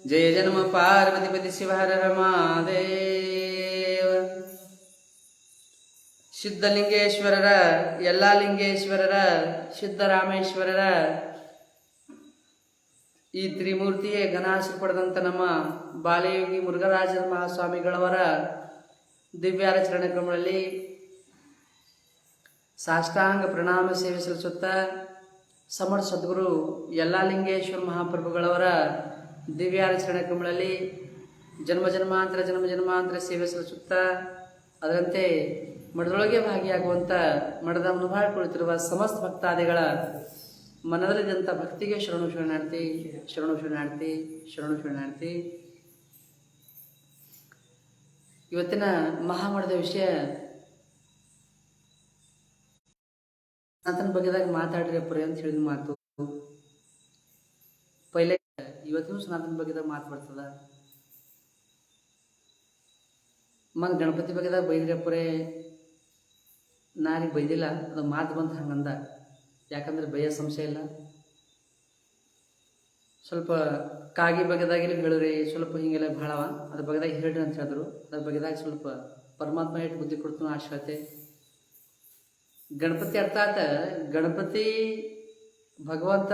जय जन्म पार्वतीपति शिव हर महादेव. ಸಿದ್ಧಲಿಂಗೇಶ್ವರರ, ಎಲ್ಲಾ ಲಿಂಗೇಶ್ವರರ, ಸಿದ್ದರಾಮೇಶ್ವರರ ಈ ತ್ರಿಮೂರ್ತಿಯೇ ಘನಾಶ್ರ ಪಡೆದಂಥ ನಮ್ಮ ಬಾಲಯೋಗಿ ಮುರುಘರಾಜ ಮಹಾಸ್ವಾಮಿಗಳವರ ದಿವ್ಯಾರಚರಣ ಕ್ರಮಗಳಲ್ಲಿ ಸಾಷ್ಟಾಂಗ ಪ್ರಣಾಮ ಸೇವೆ ಸಲ್ಲಿಸುತ್ತಾ ಸಮರ್ಥ ಸದ್ಗುರು ಎಲ್ಲಾ ಲಿಂಗೇಶ್ವರ ಮಹಾಪ್ರಭುಗಳವರ ದಿವ್ಯಾರಚರಣ ಕ್ರಮಗಳಲ್ಲಿ ಜನ್ಮ ಜನ್ಮಾಂತರ ಸೇವೆ ಸಲ್ಲಿಸುತ್ತಾ ಅದರಂತೆ ಮಠದೊಳಗೆ ಭಾಗಿಯಾಗುವಂಥ ಮಠದ ಅನುಭವ ಕುಳಿತಿರುವ ಸಮಸ್ತ ಭಕ್ತಾದಿಗಳ ಮನದಲ್ಲಿದ್ದಂಥ ಭಕ್ತಿಗೆ ಶರಣು ಶರಣಾರ್ಥಿ. ಇವತ್ತಿನ ಮಹಾಮಠದ ವಿಷಯ ಆತನ ಬಗ್ಗೆದಾಗ ಮಾತಾಡ್ರಿ ಪುರಿ ಅಂತ ಹೇಳಿದ ಮಾತು. ಪೈಲೆ ಇವತ್ತಿನೂ ಸನಾತನ ಬಗ್ಗೆದಾಗ ಮಾತು ಬರ್ತದ. ಗಣಪತಿ ಬಗ್ಗೆದಾಗ ಬೈದ್ರಿ ಪುರೇ ನಾರಿಗೆ ಬೈದಿಲ್ಲ, ಅದು ಮಾತು ಬಂತು ಹಂಗಂದ. ಯಾಕಂದ್ರೆ ಬೈಯೋ ಸಂಶಯ ಇಲ್ಲ. ಸ್ವಲ್ಪ ಕಾಗಿ ಬಗ್ಗೆದಾಗಿಲ್ಲ ಹೇಳಿರಿ, ಸ್ವಲ್ಪ ಹಿಂಗೆಲ್ಲ ಭಾಳವ ಅದ್ರ ಬಗ್ಗೆದಾಗ ಹೇಳ್ರಿ ಅಂತ ಹೇಳಿದ್ರು. ಅದ್ರ ಬಗ್ಗೆದಾಗ ಸ್ವಲ್ಪ ಪರಮಾತ್ಮ ಎಷ್ಟು ಬುದ್ಧಿ ಕೊಡ್ತಾನೋ ಆಶ್ರತೆ. ಗಣಪತಿ ಅರ್ಥಾತ್ ಗಣಪತಿ ಭಗವಂತ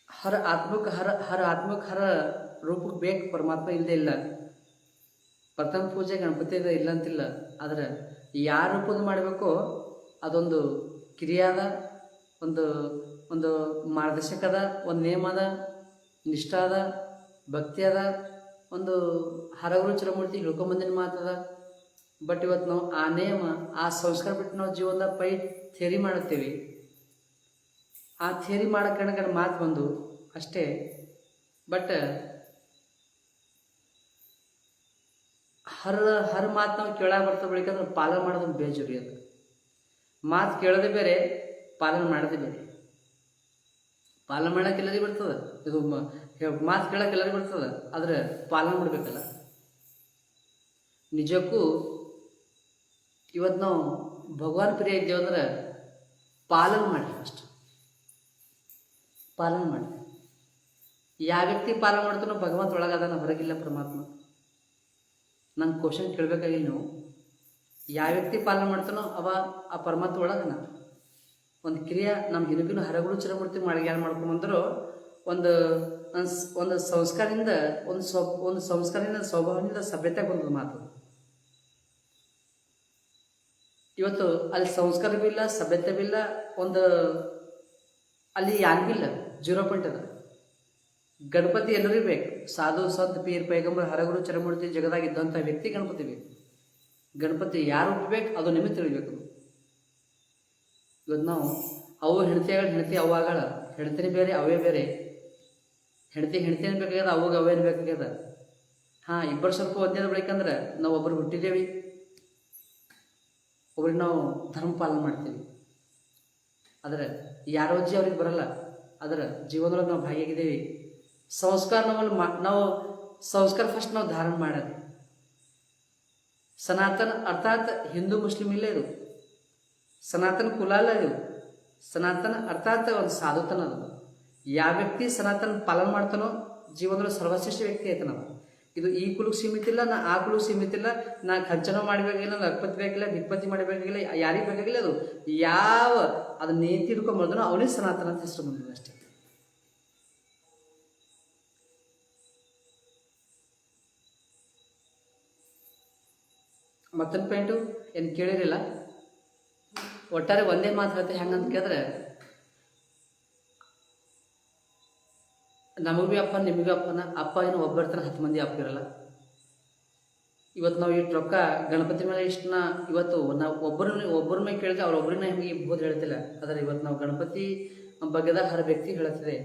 ಹರ ಆತ್ಮಕ್ಕೆ ಹರ ರೂಪಕ್ಕೆ ಬೇಕು. ಪರಮಾತ್ಮ ಇಲ್ಲದೆ ಇಲ್ಲ. ಪ್ರಥಮ ಪೂಜೆ ಗಣಪತಿ ಇಲ್ಲ ಅಂತಿಲ್ಲ. ಆದರೆ ಯಾರ ರೂಪದ ಮಾಡಬೇಕೋ ಅದೊಂದು ಕ್ರಿಯಾದ, ಒಂದು ಮಾರ್ಗದರ್ಶಕದ, ಒಂದು ನೇಮ ಅದ, ನಿಷ್ಠ ಅದ, ಭಕ್ತಿ ಅದ, ಒಂದು ಹರಗುರು ಚಿರಮೂರ್ತಿ ಹೇಳ್ಕೊಂಬಂದಿನ ಮಾತದ. ಬಟ್ ಇವತ್ತು ನಾವು ಆ ನೇಮ, ಆ ಸಂಸ್ಕಾರ ಬಿಟ್ಟು ನಾವು ಜೀವನದಾಗ ಥಿಯರಿ ಮಾಡುತ್ತೇವೆ. ಆ ಥಿಯರಿ ಮಾಡೋಕೆ ಮಾತು ಬಂದು ಅಷ್ಟೇ. ಬಟ್ ಹರ ಮಾತು ನಾವು ಕೇಳಾಗ ಬರ್ತಾ ಬೆಳಿಕಂದ್ರೆ ಪಾಲನೆ ಮಾಡೋದೊಂದು ಬೇಜಾರಿ. ಅದು ಮಾತು ಕೇಳೋದೇ ಬೇರೆ, ಪಾಲನೆ ಮಾಡೋದೇ ಬೇರೆ. ಪಾಲನೆ ಮಾಡೋಕೆ ಎಲ್ಲರಿಗೂ ಬರ್ತದೆ, ಇದು ಮಾತು ಕೇಳೋಕೆ ಎಲ್ಲರಿಗೂ ಬರ್ತದೆ. ಆದರೆ ಪಾಲನೆ ಮಾಡಬೇಕಲ್ಲ. ನಿಜಕ್ಕೂ ಇವತ್ತು ನಾವು ಭಗವಾನ್ ಪ್ರಿಯ ಇದ್ದೇವೆ ಅಂದ್ರೆ ಪಾಲನೆ ಮಾಡಿ. ಫಸ್ಟ್ ಪಾಲನೆ ಮಾಡಿ. ಯಾವ ವ್ಯಕ್ತಿ ಪಾಲನೆ ಮಾಡ್ತಾನೋ ಭಗವಂತ ಒಳಗದಾನ, ಹೊರಗಿಲ್ಲ ಪರಮಾತ್ಮ. ನಂಗೆ ಕ್ವಶನ್ ಕೇಳಬೇಕಾಗಿಲ್ಲ ನೀವು. ಯಾವ ವ್ಯಕ್ತಿ ಪಾಲನೆ ಮಾಡ್ತಾನೋ ಆ ಪರಮಾತ್ಮ ಒಳಗನ. ಒಂದು ಕ್ರಿಯೆ ನಮ್ಮ ಹಿನಗಿನ ಹರಗುರು ಚಿರಮೂರ್ತಿ ಯಾರು ಮಾಡ್ಕೊಂಬಂದ್ರು ಒಂದು ಸಂಸ್ಕಾರದಿಂದ ಒಂದು ಸಂಸ್ಕಾರದಿಂದ ಸ್ವಭಾವದಿಂದ ಸಭ್ಯತೆ ಬಂದದ ಮಾತು. ಇವತ್ತು ಅಲ್ಲಿ ಸಂಸ್ಕಾರ ಬಿ ಇಲ್ಲ, ಸಭ್ಯತೆ ಬಿ ಇಲ್ಲ, ಅಲ್ಲಿ ಯಾನ್ಬಿಲ್ಲ, 0 ಪಾಯಿಂಟ್ ಅದ. ಗಣಪತಿ ಎಲ್ಲರಿಗೂ ಬೇಕು. ಸಾಧು ಸಂತ ಪೀರ್ ಪೈಗಂಬರ್ ಹರಗುರು ಚಿರಮೂರ್ತಿ ಜಗದಾಗಿದ್ದಂಥ ವ್ಯಕ್ತಿ ಗಣಪತಿ ಬೇಕು. ಗಣಪತಿ ಯಾರು ಹುಟ್ಟಬೇಕು ಅದು ನಿಮಗೆ ತಿಳಿಬೇಕು. ಇವತ್ತು ನಾವು ಹೆಂಡತಿ ಅವಾಗಳ ಹೆಂಡತಿನೇ ಬೇರೆ, ಅವೇ ಬೇರೆ. ಹೆಂಡತಿ ಅನ್ಬೇಕಾಗ್ಯದ, ಅವಾಗ ಅವೇ ಅನ್ಬೇಕಾಗ್ಯದ. ಇಬ್ಬರು ಸ್ವಲ್ಪ ಒಂದೇ ಬೇಕಂದ್ರೆ ನಾವು ಒಬ್ಬರು ಹುಟ್ಟಿದ್ದೇವೆ, ಒಬ್ರಿಗೆ ನಾವು ಧರ್ಮ ಪಾಲನೆ ಮಾಡ್ತೀವಿ. ಆದರೆ ಯಾರೋ ಅಜ್ಜಿ ಅವ್ರಿಗೆ ಬರಲ್ಲ. ಅದರ ಜೀವನದೊಳಗೆ ನಾವು ಭಾಗಿಯಾಗಿದ್ದೇವೆ. ಸಂಸ್ಕಾರ ನಾವು ಸಂಸ್ಕಾರ ಫಸ್ಟ್ ನಾವು ಧಾರಣ ಮಾಡೋದು. ಸನಾತನ ಅರ್ಥಾತ್ ಹಿಂದೂ ಮುಸ್ಲಿಂ ಇಲ್ಲ ಇದು. ಸನಾತನ ಕುಲ ಅಲ್ಲ ಇದು. ಸನಾತನ ಅರ್ಥಾತ್ ಒಂದು ಸಾಧುತನ ಅದು. ಯಾವ ವ್ಯಕ್ತಿ ಸನಾತನ ಪಾಲನೆ ಮಾಡ್ತಾನೋ ಜೀವನದಲ್ಲಿ ಸರ್ವಶ್ರೇಷ್ಠ ವ್ಯಕ್ತಿ ಆಯ್ತಾನ. ಇದು ಈ ಕುಲಕ್ಕೆ ಸೀಮಿತ ಇಲ್ಲ, ನಾ ಆ ಕುಲಕ್ಕೆ ಸೀಮಿತ ಇಲ್ಲ, ನಾ ಖಂಚನ ಮಾಡಬೇಕಾಗಿಲ್ಲ, ಲಕ್ಪತಿ ಬೇಕಾಗಿಲ್ಲ, ಭಿಕ್ಪತಿ ಮಾಡಬೇಕಾಗಿಲ್ಲ, ಯಾರಿಗೆ ಬೇಕಾಗಿಲ್ಲ. ಅದು ಯಾವ ಅದು ನೀತಿ ಹಿಡ್ಕೊಂಡ್ಬರ್ದನೋ ಅವನಿಗೆ ಸನಾತನ ಅಂತ ಹೆಸರು ಬಂದಿದೆ ಅಷ್ಟೇ. ಮತ್ತೊಂದು ಪಾಯಿಂಟು ಏನು ಕೇಳಿರಲಿಲ್ಲ. ಒಟ್ಟಾರೆ ಒಂದೇ ಮಾತು ಹೇಳ್ತೆ. ಹೆಂಗಂತ ಕೇಳಿದ್ರೆ, ನಮಗೂ ಭೀ ಅಪ್ಪ ನಿಮಗೂ ಅಪ್ಪನ. ಅಪ್ಪ ಏನು ಒಬ್ಬರ್ತಾನೆ, 10 ಮಂದಿ ಅಪ್ಪ ಇರಲ್ಲ. ಇವತ್ತು ನಾವು ಇಷ್ಟು ರೊಕ್ಕ ಗಣಪತಿ ಮೇಲೆ ಇಷ್ಟನ್ನ ಇವತ್ತು ನಾವು ಒಬ್ಬರ ಮೇಲೆ ಕೇಳಿದ್ರೆ ಅವ್ರೊಬ್ಬರನ್ನ ನಿಮಗೆ ಬೋದು ಹೇಳ್ತಿಲ್ಲ. ಆದರೆ ಇವತ್ತು ನಾವು ಗಣಪತಿ ಬಗ್ಗೆದಾಗ ಹರ ವ್ಯಕ್ತಿ ಹೇಳ್ತಿದೆ.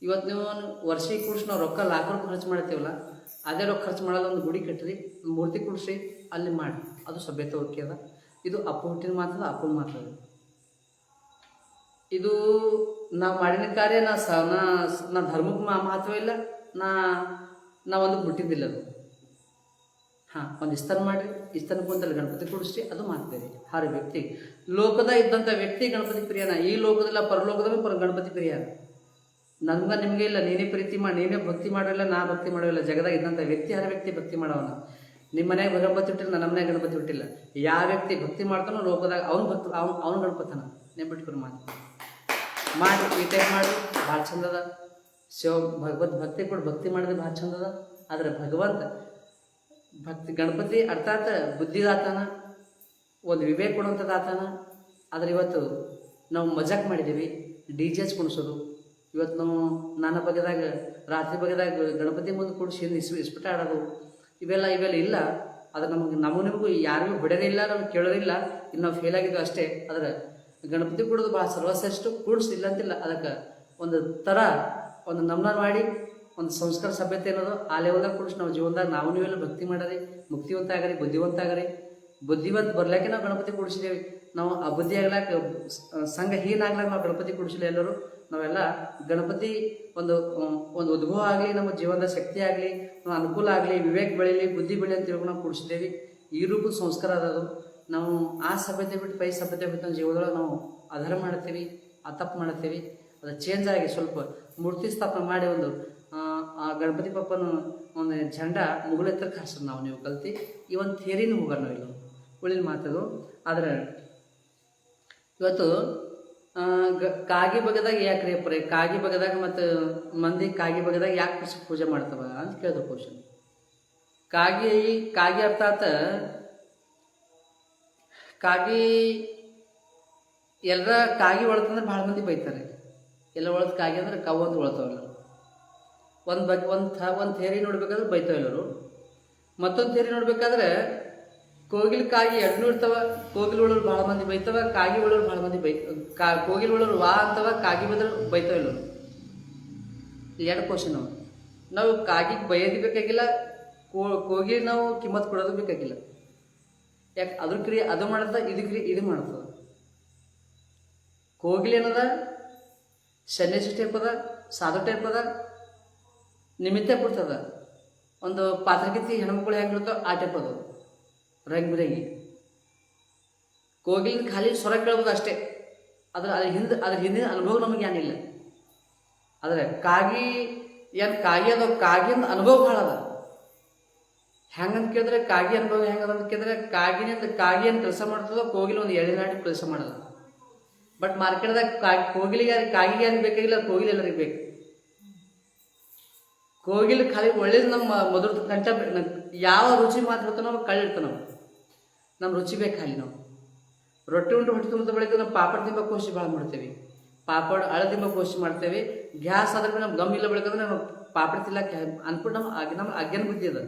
ಇವತ್ತು ನೀವು ವರ್ಷಕ್ಕೆ ಕೂಡಿಸಿ ನಾವು ರೊಕ್ಕ ಲಾಖ ಖರ್ಚು ಮಾಡ್ತೀವಲ್ಲ, ಅದೇ ರೊಕ್ಕ ಖರ್ಚು ಮಾಡಲ್ಲ. ಒಂದು ಗುಡಿ ಕಟ್ಟಿರಿ, ಮೂರ್ತಿ ಕೂಡಿಸಿ ಅಲ್ಲಿ ಮಾಡಿ, ಅದು ಸಭ್ಯತೆ ಓಕೆ ಅದ. ಇದು ಅಪ್ಪ ಹುಟ್ಟಿನ ಮಾತದ, ಅಪ್ಪನ ಮಾತದ. ಇದು ನಾವು ಮಾಡಿನ ಕಾರ್ಯ ನಾ ಧರ್ಮಕ್ಕೆ ಮಹತ್ವ ಇಲ್ಲ, ನಾ ಒಂದು ಬಿಟ್ಟಿದ್ದಿಲ್ಲ. ಅದು ಒಂದು ಇಸ್ತನ ಮಾಡಿರಿ, ಇಸ್ತನ ಕುಂತಲ್ಲಿ ಗಣಪತಿ ಕೂಡಿಸ್ರಿ, ಅದು ಮಾತು ಬೇರೆ. ವ್ಯಕ್ತಿ ಲೋಕದ ಇದ್ದಂಥ ವ್ಯಕ್ತಿ ಗಣಪತಿ ಪ್ರಿಯನ, ಈ ಲೋಕದಲ್ಲ ಪರಲೋಕದಲ್ಲಿ ಗಣಪತಿ ಪ್ರಿಯನ. ನಿಮಗೆ ಇಲ್ಲ, ನೀನೇ ಪ್ರೀತಿ ಮಾಡಿ, ನೀನೇ ಭಕ್ತಿ ಮಾಡೋಲ್ಲ, ನಾ ಭಕ್ತಿ ಮಾಡೋಲ್ಲ. ಜಗದಾಗ ಇದ್ದಂಥ ವ್ಯಕ್ತಿ ವ್ಯಕ್ತಿ ಭಕ್ತಿ ಮಾಡೋವನ. ನಿಮ್ಮ ಮನೆಯಾಗ ಗಣಪತಿ ಹುಟ್ಟಿಲ್ಲ, ನಮ್ಮ ಮನೆಯಾಗ ಗಣಪತಿ ಹುಟ್ಟಿಲ್ಲ. ಯಾವ ವ್ಯಕ್ತಿ ಭಕ್ತಿ ಮಾಡ್ತಾನೋ ಲೋಕದಾಗ ಅವ್ನು ಗಣಪತನ. ನೆನ್ಬಿಟ್ಕೊಂಡು ಮಾಡಿ ಈ ಟೈಪ್ ಮಾಡಿ ಭಾಳ ಚಂದದ. ಭಕ್ತಿ ಕೂಡ ಭಕ್ತಿ ಮಾಡಿದ್ರೆ ಭಾಳ ಚಂದದ. ಆದರೆ ಭಗವಂತ ಗಣಪತಿ ಅರ್ಥಾತ್ ಬುದ್ಧಿದಾತನ, ಒಂದು ವಿವೇಕ ಕೊಡುವಂಥದ್ದಾತನ. ಆದರೆ ಇವತ್ತು ನಾವು ಮಜಾಕ್ ಮಾಡಿದ್ದೀವಿ, DJ ಕುಣಿಸೋದು. ಇವತ್ತು ನಾವು ನಾನಾ ಬಗೆದಾಗ ರಾತ್ರಿ ಬಗೆದಾಗ ಗಣಪತಿ ಮುಂದೆ ಕೂಡಿಸಿ ಇಸ್ಪಿಟ ಆಡೋದು, ಇವೆಲ್ಲ ಇಲ್ಲ. ಅದು ನಿಮಗೂ ಯಾರಿಗೂ ಬಿಡೋದಿಲ್ಲ, ನಮ್ಗೆ ಕೇಳೋದಿಲ್ಲ. ಇನ್ನು ನಾವು ಫೇಲ್ ಆಗಿದ್ದು ಅಷ್ಟೇ. ಆದರೆ ಗಣಪತಿ ಕೂಡೋದು ಭಾಳ ಸರ್ವಶ್ರೇಷ್ಠ. ಕೂಡಿಸಿಲ್ಲ ಅಂತಿಲ್ಲ, ಅದಕ್ಕೆ ಒಂದು ಥರ ಒಂದು ನಮ್ನ ಮಾಡಿ ಒಂದು ಸಂಸ್ಕಾರ ಸಭ್ಯತೆ ಅನ್ನೋದು ಆ ಲೆವೆಲ್ದಾಗ ಕೂಡಿಸಿ ನಾವು ಜೀವನದಾಗ ನೀವೆಲ್ಲ ಭಕ್ತಿ ಮಾಡೋರಿ, ಮುಕ್ತಿವಂತ ಆಗರಿ, ಬುದ್ಧಿವಂತ ಆಗರಿ. ಬುದ್ಧಿವಂತ ಬರ್ಲಾಕೆ ನಾವು ಗಣಪತಿ ಕೂಡಿಸಿದ್ದೇವೆ. ನಾವು ಆ ಬುದ್ಧಿ ಆಗ್ಲಾಕ ಸಂಘ ಹೀನಾಗ್ಲಾಕ ನಾವು ಗಣಪತಿ ಕೂಡಿಸಿಲ್ಲ. ಎಲ್ಲರೂ ನಾವೆಲ್ಲ ಗಣಪತಿ ಒಂದು ಉದ್ಭವ ಆಗಲಿ, ನಮ್ಮ ಜೀವನದ ಶಕ್ತಿ ಆಗಲಿ, ಅನುಕೂಲ ಆಗಲಿ, ವಿವೇಕ ಬೆಳೀಲಿ, ಬುದ್ಧಿ ಬೆಳಿ ಅಂತ ತಿಳ್ಕೊಂಡು ನಾವು ಕೂಡಿಸಿದ್ದೇವೆ. ಈ ರೂಪದ ಸಂಸ್ಕಾರ ಅದದು. ನಾವು ಆ ಸಭ್ಯತೆ ಬಿಟ್ಟು ಪೈ ಸಭ್ಯತೆ ಬಿಟ್ಟು ನಮ್ಮ ಜೀವನದೊಳಗೆ ನಾವು ಆಧಾರ ಮಾಡ್ತೀವಿ, ಆ ತಪ್ಪು ಮಾಡ್ತೀವಿ. ಅದು ಚೇಂಜ್ ಆಗಿ ಸ್ವಲ್ಪ ಮೂರ್ತಿ ಸ್ಥಾಪನೆ ಮಾಡಿ ಆ ಗಣಪತಿ ಪಪ್ಪನ ಒಂದು ಜಂಡ ಮುಗುಳೆತ್ತರ ಹಾರಿಸೋದು ನೀವು ಕಲ್ತು ಈ ಒಂದು ಥೇರಿನೂ ಹೋಗೋಣ ಇಲ್ಲ ಉಳಿದ ಮಾತದು. ಆದರೆ ಇವತ್ತು ಕಾಗಿ ಬಗೆದಾಗ ಯಾಕೆ ರೇಪ್ರೆ ಕಾಗಿ ಬಗೆದಾಗ ಮತ್ತು ಮಂದಿ ಕಾಗಿ ಬಗೆದಾಗ ಯಾಕೆ ಪೂಜೆ ಮಾಡ್ತವ ಅಂತ ಕೇಳಿದ್ರು ಕ್ವಶನ್. ಕಾಗಿ ಅರ್ಥಾತ್ ಕಾಗಿ ಎಲ್ಲರ ಕಾಗಿ ಒಳತಂದ್ರೆ ಭಾಳ ಮಂದಿ ಬೈತಾರೆ. ಎಲ್ಲ ಒಳದು ಕಾಗಿ ಅಂದ್ರೆ ಕವು ಅಂತ ಒಳತಾವಲ್ಲ. ಒಂದು ಥೇರಿ ನೋಡ್ಬೇಕಾದ್ರೆ ಬೈತಾವ ಎಲ್ಲರು. ಮತ್ತೊಂದು ಥೇರಿ ನೋಡ್ಬೇಕಾದ್ರೆ ಕೋಗಿಲ್ ಕಾಗಿ ಎರಡೂ ಇರ್ತಾವ. ಕೋಗಿಲ್ ಒಳರು ಭಾಳ ಮಂದಿ ಬೈತಾವ, ಕಾಗಿ ಒಳರು ಭಾಳ ಮಂದಿ ಕೋಗಿಲ್ ಒಳರು ವಾ ಅಂತವ, ಕಾಗಿ ಬದ್ರ ಬೈತಾವ ಎಲ್ಲರು. ಎರಡು ಕ್ವಶನ್ ಅವ. ನಾವು ಕಾಗಿಗೆ ಬೈಯೋದು ಬೇಕಾಗಿಲ್ಲ, ಕೋಗಿಲ್ ನಾವು ಕಿಮ್ಮತ್ ಕೊಡೋದು ಬೇಕಾಗಿಲ್ಲ. ಯಾಕೆ ಅದ್ರ ಕ್ರಿಯೆ ಅದು ಮಾಡ್ತದ, ಇದು ಮಾಡ್ತದ. ಕೋಗಿಲ್ ಏನದ ಸನ್ಯಾಸಿ ಟೈಪ್ ಅದ, ಸಾಧು ಟೈಪ್ ಅದ, ನಿಮಿತ್ತ ಬಿಡ್ತದ. ಒಂದು ಪಾತ್ರಗಿತ್ತಿ ಹೆಣ್ಮಕ್ಳು ಹೆಂಗಿರ್ತಾವ ಆ ಟೈಪ್ ಅದು, ರಂಗ್ ಬಿರಂಗಿ. ಕೋಗಿಲಿನ ಖಾಲಿ ಸ್ವರ ಕೇಳ್ಬೋದು ಅಷ್ಟೇ. ಅದ್ರ ಹಿಂದಿನ ಅನುಭವ ನಮಗೆ ಏನಿಲ್ಲ. ಆದರೆ ಕಾಗಿ ಅದು ಕಾಗಿಂದ ಅನುಭವ ಭಾಳ ಅದ. ಹೆಂಗಂತ ಕೇಳಿದ್ರೆ ಕಾಗಿ ಅನುಭವ ಹೆಂಗದ ಅಂತ ಕೇಳಿದ್ರೆ ಕಾಗಿ ಏನು ಕೆಲಸ ಮಾಡ್ತದೋ ಕೋಗಿಲು ಒಂದು ಎಳೆನಾಡಿ ಕೆಲಸ ಮಾಡಲ್ಲ. ಬಟ್ ಮಾರ್ಕೆಟ್ದಾಗ ಕೋಗಿಲಿಗೆ ಕಾಗಿಗೆ ಬೇಕಾಗಿಲ್ಲ, ಕೋಗಿಲ್ ಎಲ್ಲರಿಗೆ ಬೇಕು. ಕೋಗಿಲ್ ಖಾಲಿ ಒಳ್ಳೇದು ನಮ್ಮ ಮೊದಲು ಕಂಠ ಯಾವ ರುಚಿ ಮಾತಾಡ್ತಾನೋ ಕಳ್ಳಿರ್ತಾನೋ ನಮ್ಮ ರುಚಿ ಬೇಕು. ಖಾಲಿ ನಾವು ರೊಟ್ಟಿ ಉಂಟು ಹೊಟ್ಟೆ ತುಂಬ ಬೆಳಗ್ಗೆ ನಾವು ಪಾಪಡ್ ತಿಂಬ ಕೋಶಿ ಭಾಳ ಮಾಡ್ತೇವೆ, ಪಾಪಡ್ ಅಳ ತಿಂಬ ಕೋಶಿ ಮಾಡ್ತೇವೆ. ಗ್ಯಾಸ್ ಆದ್ರೆ ನಮ್ಗೆ ಗಮ್ ಇಲ್ಲ ಬೆಳಕಂದ್ರೆ ನಾವು ಪಾಪಡ್ ತಿನ್ನಕ್ಕೆ ಅನ್ಕೊಂಡು ನಮ್ಮ ಅಜ್ಞಾನ ಬುದ್ಧಿ ಅದ.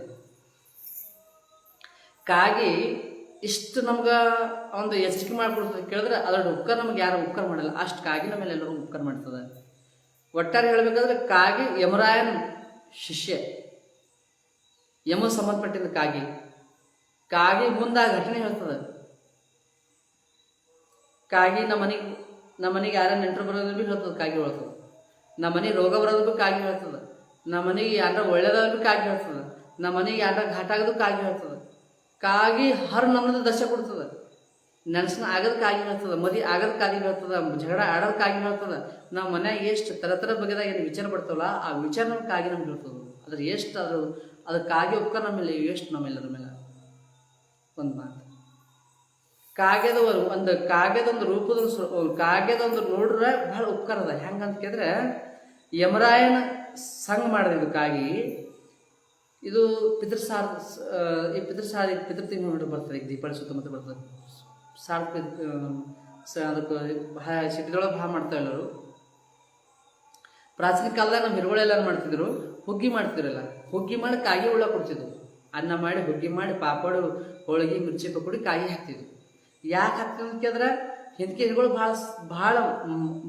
ಕಾಗಿ ಇಷ್ಟು ನಮ್ಗೆ ಒಂದು ಎಚ್ಚರಿಕೆ ಮಾಡ್ಕೊಡ್ತದೆ ಕೇಳಿದ್ರೆ ಅದರ ಉಪಕಾರ ನಮ್ಗೆ ಯಾರು ಉಪಕಾರ ಮಾಡಲ್ಲ. ಅಷ್ಟು ಕಾಗಿ ನಮ್ಮ ಮೇಲೆ ಎಲ್ಲರೂ ಉಪಕಾರ ಮಾಡ್ತದೆ. ಒಟ್ಟಾರೆ ಹೇಳಬೇಕಾದ್ರೆ ಕಾಗಿ ಯಮರಾಯನ್ ಶಿಷ್ಯ, ಯಮ ಸಂಬಂಧಪಟ್ಟಿದ್ದ ಕಾಗಿ ಮುಂದೆ ಘಟನೆ ಹೇಳ್ತದೆ. ಕಾಗಿ ನಮ್ಮ ಮನೆಗೆ ಯಾರ ನೆಂಟರು ಬರೋದು ಭೀ ಹೇಳ್ತದೆ, ಕಾಗಿ ಹೇಳ್ತದೆ. ನಮ್ಮ ಮನೆಗೆ ರೋಗ ಬರೋದು ಭೀ ಕಾಗಿ ಹೇಳ್ತದೆ. ನಮ್ಮ ಮನೆಗೆ ಯಾರ ಒಳ್ಳೇದಾದ್ರು ಭೀ ಕಾಗಿ ಹೇಳ್ತದೆ. ನಮ್ಮ ಮನೆಗೆ ಯಾರ ಘಾಟ ಆಗೋದು ಕಾಗಿ ಹೇಳ್ತದೆ. ಕಾಗಿ ಹರ್ ನಮ್ಮದು ದಶ ಕೊಡ್ತದೆ. ನೆನಸನ ಆಗೋದು ಕಾಗಿ ಹೇಳ್ತದೆ, ಮದಿ ಆಗೋದು ಕಾಗಿ ಹೇಳ್ತದೆ, ಜಗಳ ಆಡೋದು ಕಾಗಿ ಹೇಳ್ತದೆ. ನಾವು ಮನ್ಯಾಗ ಎಷ್ಟು ಥರ ಬಗೆದಾಗ ಏನು ವಿಚಾರ ಪಡ್ತಾವಲ್ಲ ಆ ವಿಚಾರ ನಮ್ಗೆ ಕಾಗಿ ನಮ್ಗೆ ಹೇಳ್ತದೆ. ಅದ್ರ ಎಷ್ಟು ಅದು ಕಾಗಿ ಉಪಕಾರ ನಮ್ಮೇಲೆ ಎಷ್ಟು ನಮ್ಮೆಲ್ಲರ ಮೇಲೆ ಒಂದು ಮಾತು. ಕಾಗ್ಯದೊಂದು ಕಾಗ್ಯದೊಂದು ನೋಡ್ರೆ ಭಾಳ ಉಪಕಾರ ಅದ. ಹೆಂಗಂತ ಕೇಳಿದ್ರೆ ಯಮರಾಯನ ಸಂಘ ಮಾಡಿದ ಕಾಗಿ ಇದು ಪಿತೃ ತಿಂಗಳು ನೋಡಿ ಬರ್ತದೆ. ಈಗ ದೀಪಾವಳಿ ಸುತ್ತಮುತ್ತ ಬರ್ತದೆ. ಅದಕ್ಕೆ ಸಿಟಿದೊಳಗೆ ಭಾಳ ಮಾಡ್ತಾವೆ ಎಲ್ಲರು. ಪ್ರಾಚೀನ ಕಾಲದಾಗ ನಮ್ಮ ಹಿರುಗಳೆಲ್ಲ ಮಾಡ್ತಿದ್ರು, ಹುಗ್ಗಿ ಮಾಡ್ತಿದ್ರಲ್ಲ, ಹುಗ್ಗಿ ಮಾಡಿ ಕಾಗಿ ಉಳ್ಳ ಕೊಡ್ತಿದ್ರು. ಅನ್ನ ಮಾಡಿ ಹುಗ್ಗಿ ಮಾಡಿ ಪಾಪಡು ಹೋಳಿಗೆ ಮಿರ್ಚಿ ಪಕೋಡಿ ಕಾಗಿ ಹಾಕ್ತಿದ್ರು. ಯಾಕೆ ಹಾಕ್ತಿದ್ರು ಅಂತ ಕೇಳಿದ್ರೆ ಹಿಂದಕ್ಕೆ ಹಿರುಗಳು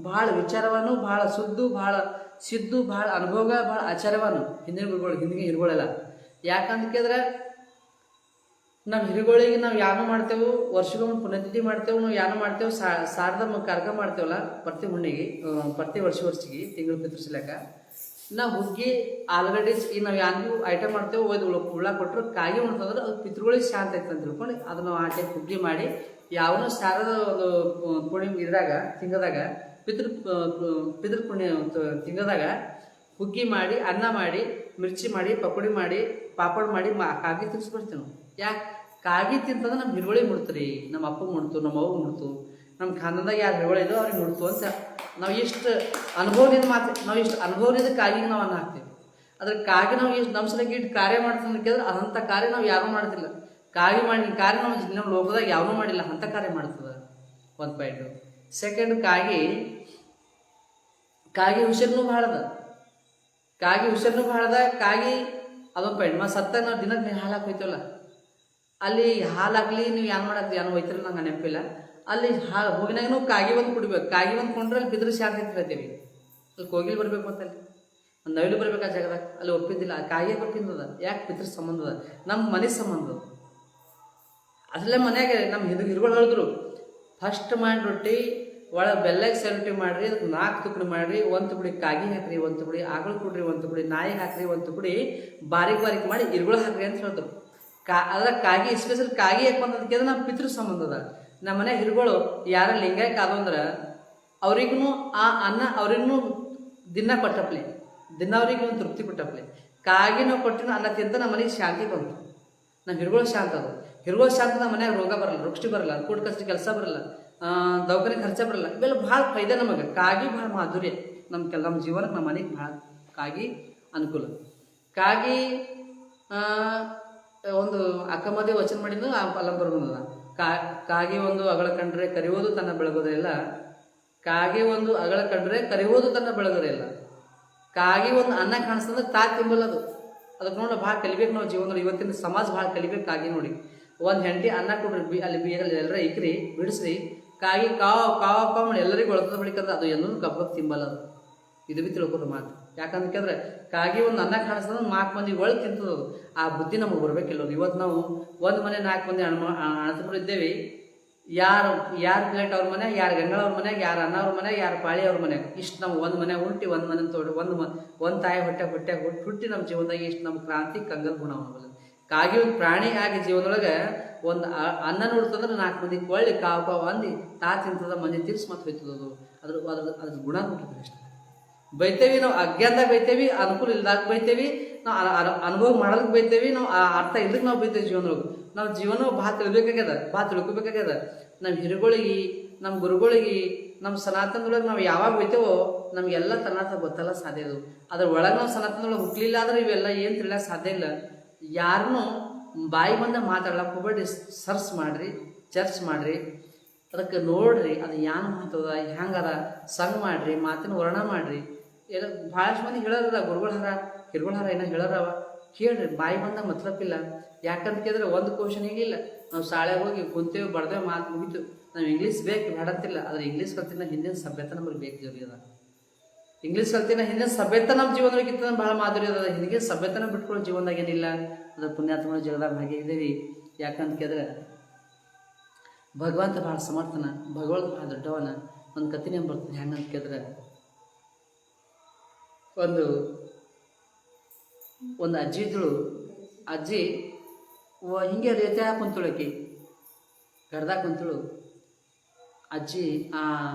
ಭಾಳ ವಿಚಾರವನ್ನು, ಭಾಳ ಸಿದ್ದು, ಭಾಳ ಅನುಭವ, ಭಾಳ ಆಚಾರವನ್ನು ಹಿಂದಿನ ಹಿರುಗಳೆಲ್ಲ. ಯಾಕಂತ ಕೇಳಿದ್ರೆ ನಮ್ಮ ಹಿರುಗಳಿಗೆ ನಾವು ಯಾನು ಮಾಡ್ತೇವೆ, ವರ್ಷಗೊಮ್ಮೆ ಪುಣ್ಯತಿಥಿ ಮಾಡ್ತೇವೆ, ನಾವು ಯಾನು ಮಾಡ್ತೇವೆ, ಸಾರದ ಕಾರ್ಯಕ್ರಮ ಮಾಡ್ತೇವಲ್ಲ ಪ್ರತಿ ಹುಣ್ಣಿಗೆ, ಪ್ರತಿ ವರ್ಷಿಗೆ ತಿಂಗಳು ಪಿತೃಸಲಕ ನಾವು ಹುಗ್ಗಿ ಆಲೂಗಡ್ಡೆ ಈಗ ನಾವು ಯಾರು ಐಟಮ್ ಮಾಡ್ತೇವೆ ಒಯ್ದು ಉಳ್ಳ ಕೊಟ್ಟರು ಕಾಗಿ ಉಣ್ತಂದ್ರೆ ಅದು ಪಿತೃಗಳಿಗೆ ಶಾಂತ ಐತೆ ಅಂತ ತಿಳ್ಕೊಂಡು ಅದನ್ನು ನಾವು ಆಟೆ ಹುಗ್ಗಿ ಮಾಡಿ ಯಾವನೋ ಸಾರದ ಒಂದು ಪೂರ್ಣಿಮೆ ಇದ್ರಾಗ ತಿಂಗದಾಗ ಪಿತೃ ಪುಣ್ಯ ತಿಂಗದಾಗ ಹುಗ್ಗಿ ಮಾಡಿ ಅನ್ನ ಮಾಡಿ ಮಿರ್ಚಿ ಮಾಡಿ ಪಕೋಡಿ ಮಾಡಿ ಪಾಪಡ್ ಮಾಡಿ ಕಾಗಿ ತಿನ್ಸ್ಬಿಡ್ತೀವಿ ನಾವು. ಯಾಕೆ ಕಾಗಿ ತಿಂತಂದ್ರೆ ನಮ್ಮ ಹಿರುವಳಿ ಮುಡ್ತೀರಿ, ನಮ್ಮ ಅಪ್ಪ ಮುಡ್ತು, ನಮ್ಮ ಅವ್ವ ಮುಡ್ತು, ನಮ್ಮ ಖಾನದಾಗ ಯಾರು ಹಿರುವಳಿ ಇದ್ದೋ ಅವ್ರಿಗೆ ಮುಡ್ತು ಅಂತ ನಾವು ಇಷ್ಟು ಅನುಭವದಿಂದ ನಾವು ಇಷ್ಟು ಅನುಭವದಿಂದ ಕಾಗಿಗೆ ನಾವು ಅನ್ನ ಹಾಕ್ತೀವಿ. ಅದ್ರ ಕಾಗಿ ನಾವು ಎಷ್ಟು ನಮ್ಮ ಸಲಕ್ಕೆ ಇಟ್ಟು ಕಾರ್ಯ ಮಾಡ್ತೀವಿ ಕೇಳಿದ್ರೆ ಅದಂಥ ಕಾರ್ಯ ನಾವು ಯಾರೂ ಮಾಡ್ತಿಲ್ಲ. ಕಾರ್ಯ ನಮ್ಮ ಲೋಕದಾಗ ಯಾವೂ ಮಾಡಿಲ್ಲ, ಅಂಥ ಕಾರ್ಯ ಮಾಡ್ತದೆ. ಒಂದು ಪಾಯಿಂಟು. ಸೆಕೆಂಡ್, ಕಾಗಿ ಹುಷಾರನು ಭಾಳದ, ಕಾಗಿ ಅದೊಂದು ಪಾಯಿಂಟ್. ಮತ್ತು ಸತ್ತಾಗ ನಾವು ದಿನಕ್ಕೆ ನೀವು ಹಾಲು ಹಾಕೋಯ್ತೇವಲ್ಲ, ಅಲ್ಲಿ ಹಾಲು ಹಾಕ್ಲಿ ನೀವು ಏನು ಮಾಡಕ್ಕೆ ಏನು ಹೋಯ್ತಿರಲ್ಲ, ನಂಗೆ ನೆನಪಿಲ್ಲ. ಅಲ್ಲಿ ಹೋಗಿನಾಗೂ ಕಾಗಿ ಒಂದು ಕುಡಿಬೇಕು. ಕಾಗಿ ಒಂದು ಕೊಂಡ್ರೆ ಅಲ್ಲಿ ಬಿದ್ರೆ ಶಾಂತಿ ಅಂತ ಹೇಳ್ತೀವಿ. ಅಲ್ಲಿ ಕೋಗಿಲ್ ಬರ್ಬೇಕು ಅಂತಲ್ಲಿ ಒಂದು ನವಿಲು ಬರ್ಬೇಕು ಆ ಜಾಗದಾಗ, ಅಲ್ಲಿ ಒಪ್ಪಿದ್ದಿಲ್ಲ. ಆ ಕಾಯಿಗೆ ಒಪ್ಪಿಂದದ. ಯಾಕೆ? ಪಿತೃ ಸಂಬಂಧದ, ನಮ್ಮ ಮನೆ ಸಂಬಂಧ. ಅಸಲೇ ಮನ್ಯಾಗೆ ನಮ್ಮ ಹಿರುಗಳು ಹೇಳಿದ್ರು, ಫಸ್ಟ್ ಮಾಡಿ ರೊಟ್ಟಿ ಒಳಗೆ ಬೆಲ್ಲಗೆ ರೊಟ್ಟಿ ಮಾಡಿರಿ, ಅದಕ್ಕೆ 4 ತುಕಡಿ ಮಾಡಿರಿ, 1 ತುಕಡಿ ಕಾಗಿ ಹಾಕ್ರಿ, 1 ತುಕಡಿ ಆಗಳು ಕೊಡ್ರಿ, 1 ತುಕಡಿ ನಾಯಿಗೆ ಹಾಕ್ರಿ, 1 ತುಕಡಿ ಬಾರೀಕ್ ಮಾಡಿ ಇರುಗಳು ಹಾಕ್ರಿ ಅಂತ ಹೇಳಿದ್ರು. ಅದ್ರ ಕಾಗಿ ಸ್ಪೆಷಲ್ ಕಾಗಿ ಯಾಕೆ ಬಂದದಕ್ಕೆ ನಮ್ಮ ಪಿತೃ ಸಂಬಂಧದ. ನಮ್ಮ ಮನೆ ಹಿರುಗಳು ಯಾರ ಲಿಂಗಾಯಕ ಆದವು ಅಂದ್ರೆ ಅವ್ರಿಗೂ ಆ ಅನ್ನ ಅವ್ರಿಗೂ ದಿನ ಕೊಟ್ಟಪ್ಲೆ, ದಿನ ಅವ್ರಿಗೆ ಒಂದು ತೃಪ್ತಿ ಕೊಟ್ಟಪ್ಲೆ. ಕಾಗಿ ನಾವು ಕೊಟ್ಟಿನ ಅನ್ನ ತಿಂತ ನಮ್ಮ ಮನೆಗೆ ಶಾಂತಿ ಬಂತು. ನಮ್ಮ ಹಿರುಗಳು ಶಾಂತ ಅದು. ಹಿರುಗಳು ಶಾಂತ ನಮ್ಮ ಮನ್ಯಾಗ ರೋಗ ಬರಲ್ಲ, ರುಷ್ಟಿ ಬರಲ್ಲ, ಕೂಡ್ ಕಸ್ಟಿ ಕೆಲಸ ಬರಲ್ಲ, ದವಾಖಾನೆ ಖರ್ಚ ಬರಲ್ಲ. ಇವೆಲ್ಲ ಭಾಳ ಫೈದೆ ನಮಗೆ. ಕಾಗಿ ಭಾಳ ಮಾಧುರ್ಯ ನಮ್ಮ ಜೀವನಕ್ಕೆ, ನಮ್ಮ ಮನೆಗೆ ಭಾಳ ಕಾಗಿ ಅನುಕೂಲ. ಕಾಗಿ ಒಂದು ಅಕ್ಕಮದಿ ವಚನ ಮಾಡಿದ್ದು ಅಲ್ಲ ಬರ್ಬೋದಲ್ಲ. ಕಾಗಿ ಒಂದು ಅಗಳ ಕಂಡ್ರೆ ಕರಿಯೋದು ತನ್ನ ಬೆಳಗೋದೇ ಇಲ್ಲ, ಕಾಗಿ ಒಂದು ಅಗಳ ಕಂಡ್ರೆ ಕರಿಯೋದು ತನ್ನ ಬೆಳಗೋದೇ ಇಲ್ಲ. ಕಾಗಿ ಒಂದು ಅನ್ನ ಕಾಣಿಸ್ತಂದ್ರೆ ತಿಂಬಲ್ಲ ಅದು. ಅದಕ್ಕೆ ನೋಡಿ ಭಾಳ ಕಲಿಬೇಕು ನಾವು ಜೀವನದಲ್ಲಿ. ಇವತ್ತಿನ ಸಮಾಜ ಭಾಳ ಕಲಿಬೇಕು. ಕಾಗಿ ನೋಡಿ, ಒಂದು ಹೆಂಡಿ ಅನ್ನ ಕೊಡ್ರಿ, ಅಲ್ಲಿ ಎಲ್ಲರ ಇಕ್ರಿ ಬಿಡಿಸ್ರಿ, ಕಾಗಿ ಕಾವ್ ಮಾಡಿ ಎಲ್ಲರಿಗೂ ಒಳತದ ಬಳಿಕಂದ್ರೆ ಅದು ಎಲ್ಲೂ ಕಬ್ಬ ತಿಂಬಲ್ಲ ಅದು. ಇದು ಬಿ ತಿಳ್ಕೊಡ್ರಿ ಮಾತು. ಯಾಕಂದ್ರೆ ಕಾಗಿ ಒಂದು ಅನ್ನ ಕಾಣಿಸ್ತಂದ್ರೆ 4 ಮಂದಿ ಒಳಗೆ ತಿಂತದದು. ಆ ಬುದ್ಧಿ ನಮಗೆ ಬರ್ಬೇಕಿಲ್ಲ. ಇವತ್ತು ನಾವು ಒಂದು ಮನೆ 4 ಮಂದಿ ಅಣತರು ಇದ್ದೇವೆ. ಯಾರು ಪ್ಲೇಟ್ ಅವ್ರ ಮನ್ಯಾಗ, ಯಾರು ಗಂಗಳ ಅವ್ರ ಮನ್ಯಾಗ, ಯಾರು ಅನ್ನ ಅವ್ರ ಮನ್ಯಾಗ, ಯಾರು ಪಾಳಿ ಅವ್ರ ಮನ್ಯಾಗ, ಇಷ್ಟು ನಾವು ಒಂದು ಮನೆ ಹುಟ್ಟಿ ಒಂದು ಮನೆ ತೋಡಿ ಒಂದು ತಾಯಿ ಹೊಟ್ಟೆ ಹುಟ್ಟಿ ನಮ್ಮ ಜೀವನದಾಗ ಇಷ್ಟು ನಮ್ಮ ಕ್ರಾಂತಿ ಕಂಗಲ್ ಗುಣ ಅವಲ್ಲ. ಕಾಗಿ ಒಂದು ಪ್ರಾಣಿ ಆಗಿ ಜೀವನದೊಳಗೆ ಒಂದು ಅನ್ನ ನೋಡ್ತಂದ್ರೆ 4 ಮಂದಿ ಕೊಳ್ಳಿ ಕಾವು ಅಂದು ತಿಂತದ, ಮಂದಿ ತಿರ್ಸಿ ಮತ್ತೆ ಹೋಯ್ತದದು. ಅದ್ರ ಗುಣ ಕೊಟ್ಟಿದ್ರೆ ಅಷ್ಟೇ. ಬೈತೇವಿ ನಾವು, ಅಜ್ಞಾನದಾಗ ಬೈತೇವಿ, ಅನುಕೂಲ ಇಲ್ದಾಗ ಬೈತೇವಿ, ನಾವು ಅನುಭವ ಮಾಡೋದಕ್ಕೆ ಬೈತೇವಿ, ನಾವು ಅರ್ಥ ಇಲ್ಲಕ್ಕೆ ನಾವು ಬೈತೇವೆ. ಜೀವನದೊಳಗೆ ನಾವು ಜೀವನ ಭಾಳ ತಿಳ್ಕೊಬೇಕಾಗ್ಯದ. ನಮ್ಮ ಹಿರುಗಳಿಗೆ, ನಮ್ಮ ಗುರುಗಳಿಗೆ, ನಮ್ಮ ಸನಾತನದೊಳಗೆ ನಾವು ಯಾವಾಗ ಬೈತೇವೋ ನಮಗೆಲ್ಲ ತನ್ನಾತ ಗೊತ್ತಲ್ಲ ಸಾಧ್ಯ ಅದು. ಅದ್ರ ಒಳಗೆ ನಾವು ಸನಾತನದೊಳಗೆ ಹುಟ್ಲಿಲ್ಲ ಅಂದ್ರೆ ಇವೆಲ್ಲ ಏನು ತಿಳಿಯೋಕೆ ಸಾಧ್ಯ ಇಲ್ಲ. ಯಾರನ್ನೂ ಬಾಯಿ ಬಂದ ಮಾತಾಡ್ಲಕ್ಕೆ ಹೋಗ್ಬೇಡ್ರಿ. ಸರ್ಚ್ ಮಾಡಿರಿ, ಚರ್ಚ್ ಮಾಡಿರಿ, ಅದಕ್ಕೆ ನೋಡ್ರಿ ಅದು ಏನು ಮಾತದ, ಹೆಂಗದ ಸಂಗ್ ಮಾಡಿರಿ, ಮಾತಿನ ವರ್ಣ ಮಾಡಿರಿ. ಎಲ್ಲ ಭಾಳಷ್ಟು ಮಂದಿ ಹೇಳೋದ, ಗುರುಗಳ ಹಿರುಗಳ ಏನೋ ಹೇಳೋರವ, ಕೇಳ್ರಿ. ಬಾಯಿ ಬಂದಾಗ ಮತ್ಲಪ್ಪಿಲ್ಲ. ಯಾಕಂತ ಕೇಳಿದ್ರೆ ಒಂದು ಕ್ವಶನಿಗಿಲ್ಲ. ನಾವು ಶಾಲೆಗೆ ಹೋಗಿ ಕುಂತೇವೆ, ಬಡ್ದೇವೆ, ಮಾತು ಮುಗಿತು. ನಾವು ಇಂಗ್ಲೀಷ್ ಬೇಕು ಬೇಡಂತಿಲ್ಲ, ಆದರೆ ಇಂಗ್ಲೀಷ್ ಕಲ್ತಿನ ಹಿಂದಿನ ಸಭ್ಯತೆ ನಮಗೆ ಬೇಕು ಜೋರಿ ಅದ. ಇಂಗ್ಲೀಷ್ ಕಲ್ತಿನ ಹಿಂದಿನ ಸಭ್ಯತೆ ನಮ್ಮ ಜೀವನದಾಗಿತ್ತು ಭಾಳ ಮಾಧುರ್ಯ ಅದ. ಹಿಂದಿನ ಸಭ್ಯತೆನ ಬಿಟ್ಕೊಳ್ಳೋ ಜೀವನದಾಗ ಏನಿಲ್ಲ. ಅದ್ರ ಪುಣ್ಯಾತ್ಮ ಜಗದಾಗ ಹಾಗೆ ಇದ್ದೀವಿ. ಯಾಕಂತ ಕೇಳಿದ್ರೆ ಭಗವಂತ ಭಾಳ ಸಮರ್ಥನ, ಭಗವಂತ ಭಾಳ ದೊಡ್ಡವನ. ಒಂದು ಕಥೆನೇ ಬರ್ತದೆ. ಹೆಂಗಂತ ಕೇಳಿದ್ರೆ ಒಂದು ಅಜ್ಜಿ ಇದ್ದಳು. ಅಜ್ಜಿ ಹಿಂಗೆ ರೇತೆ ಕುಂತಳಕಿ ಗಡ್ದಾಗ ಕುಂತಳು. ಅಜ್ಜಿ ಆ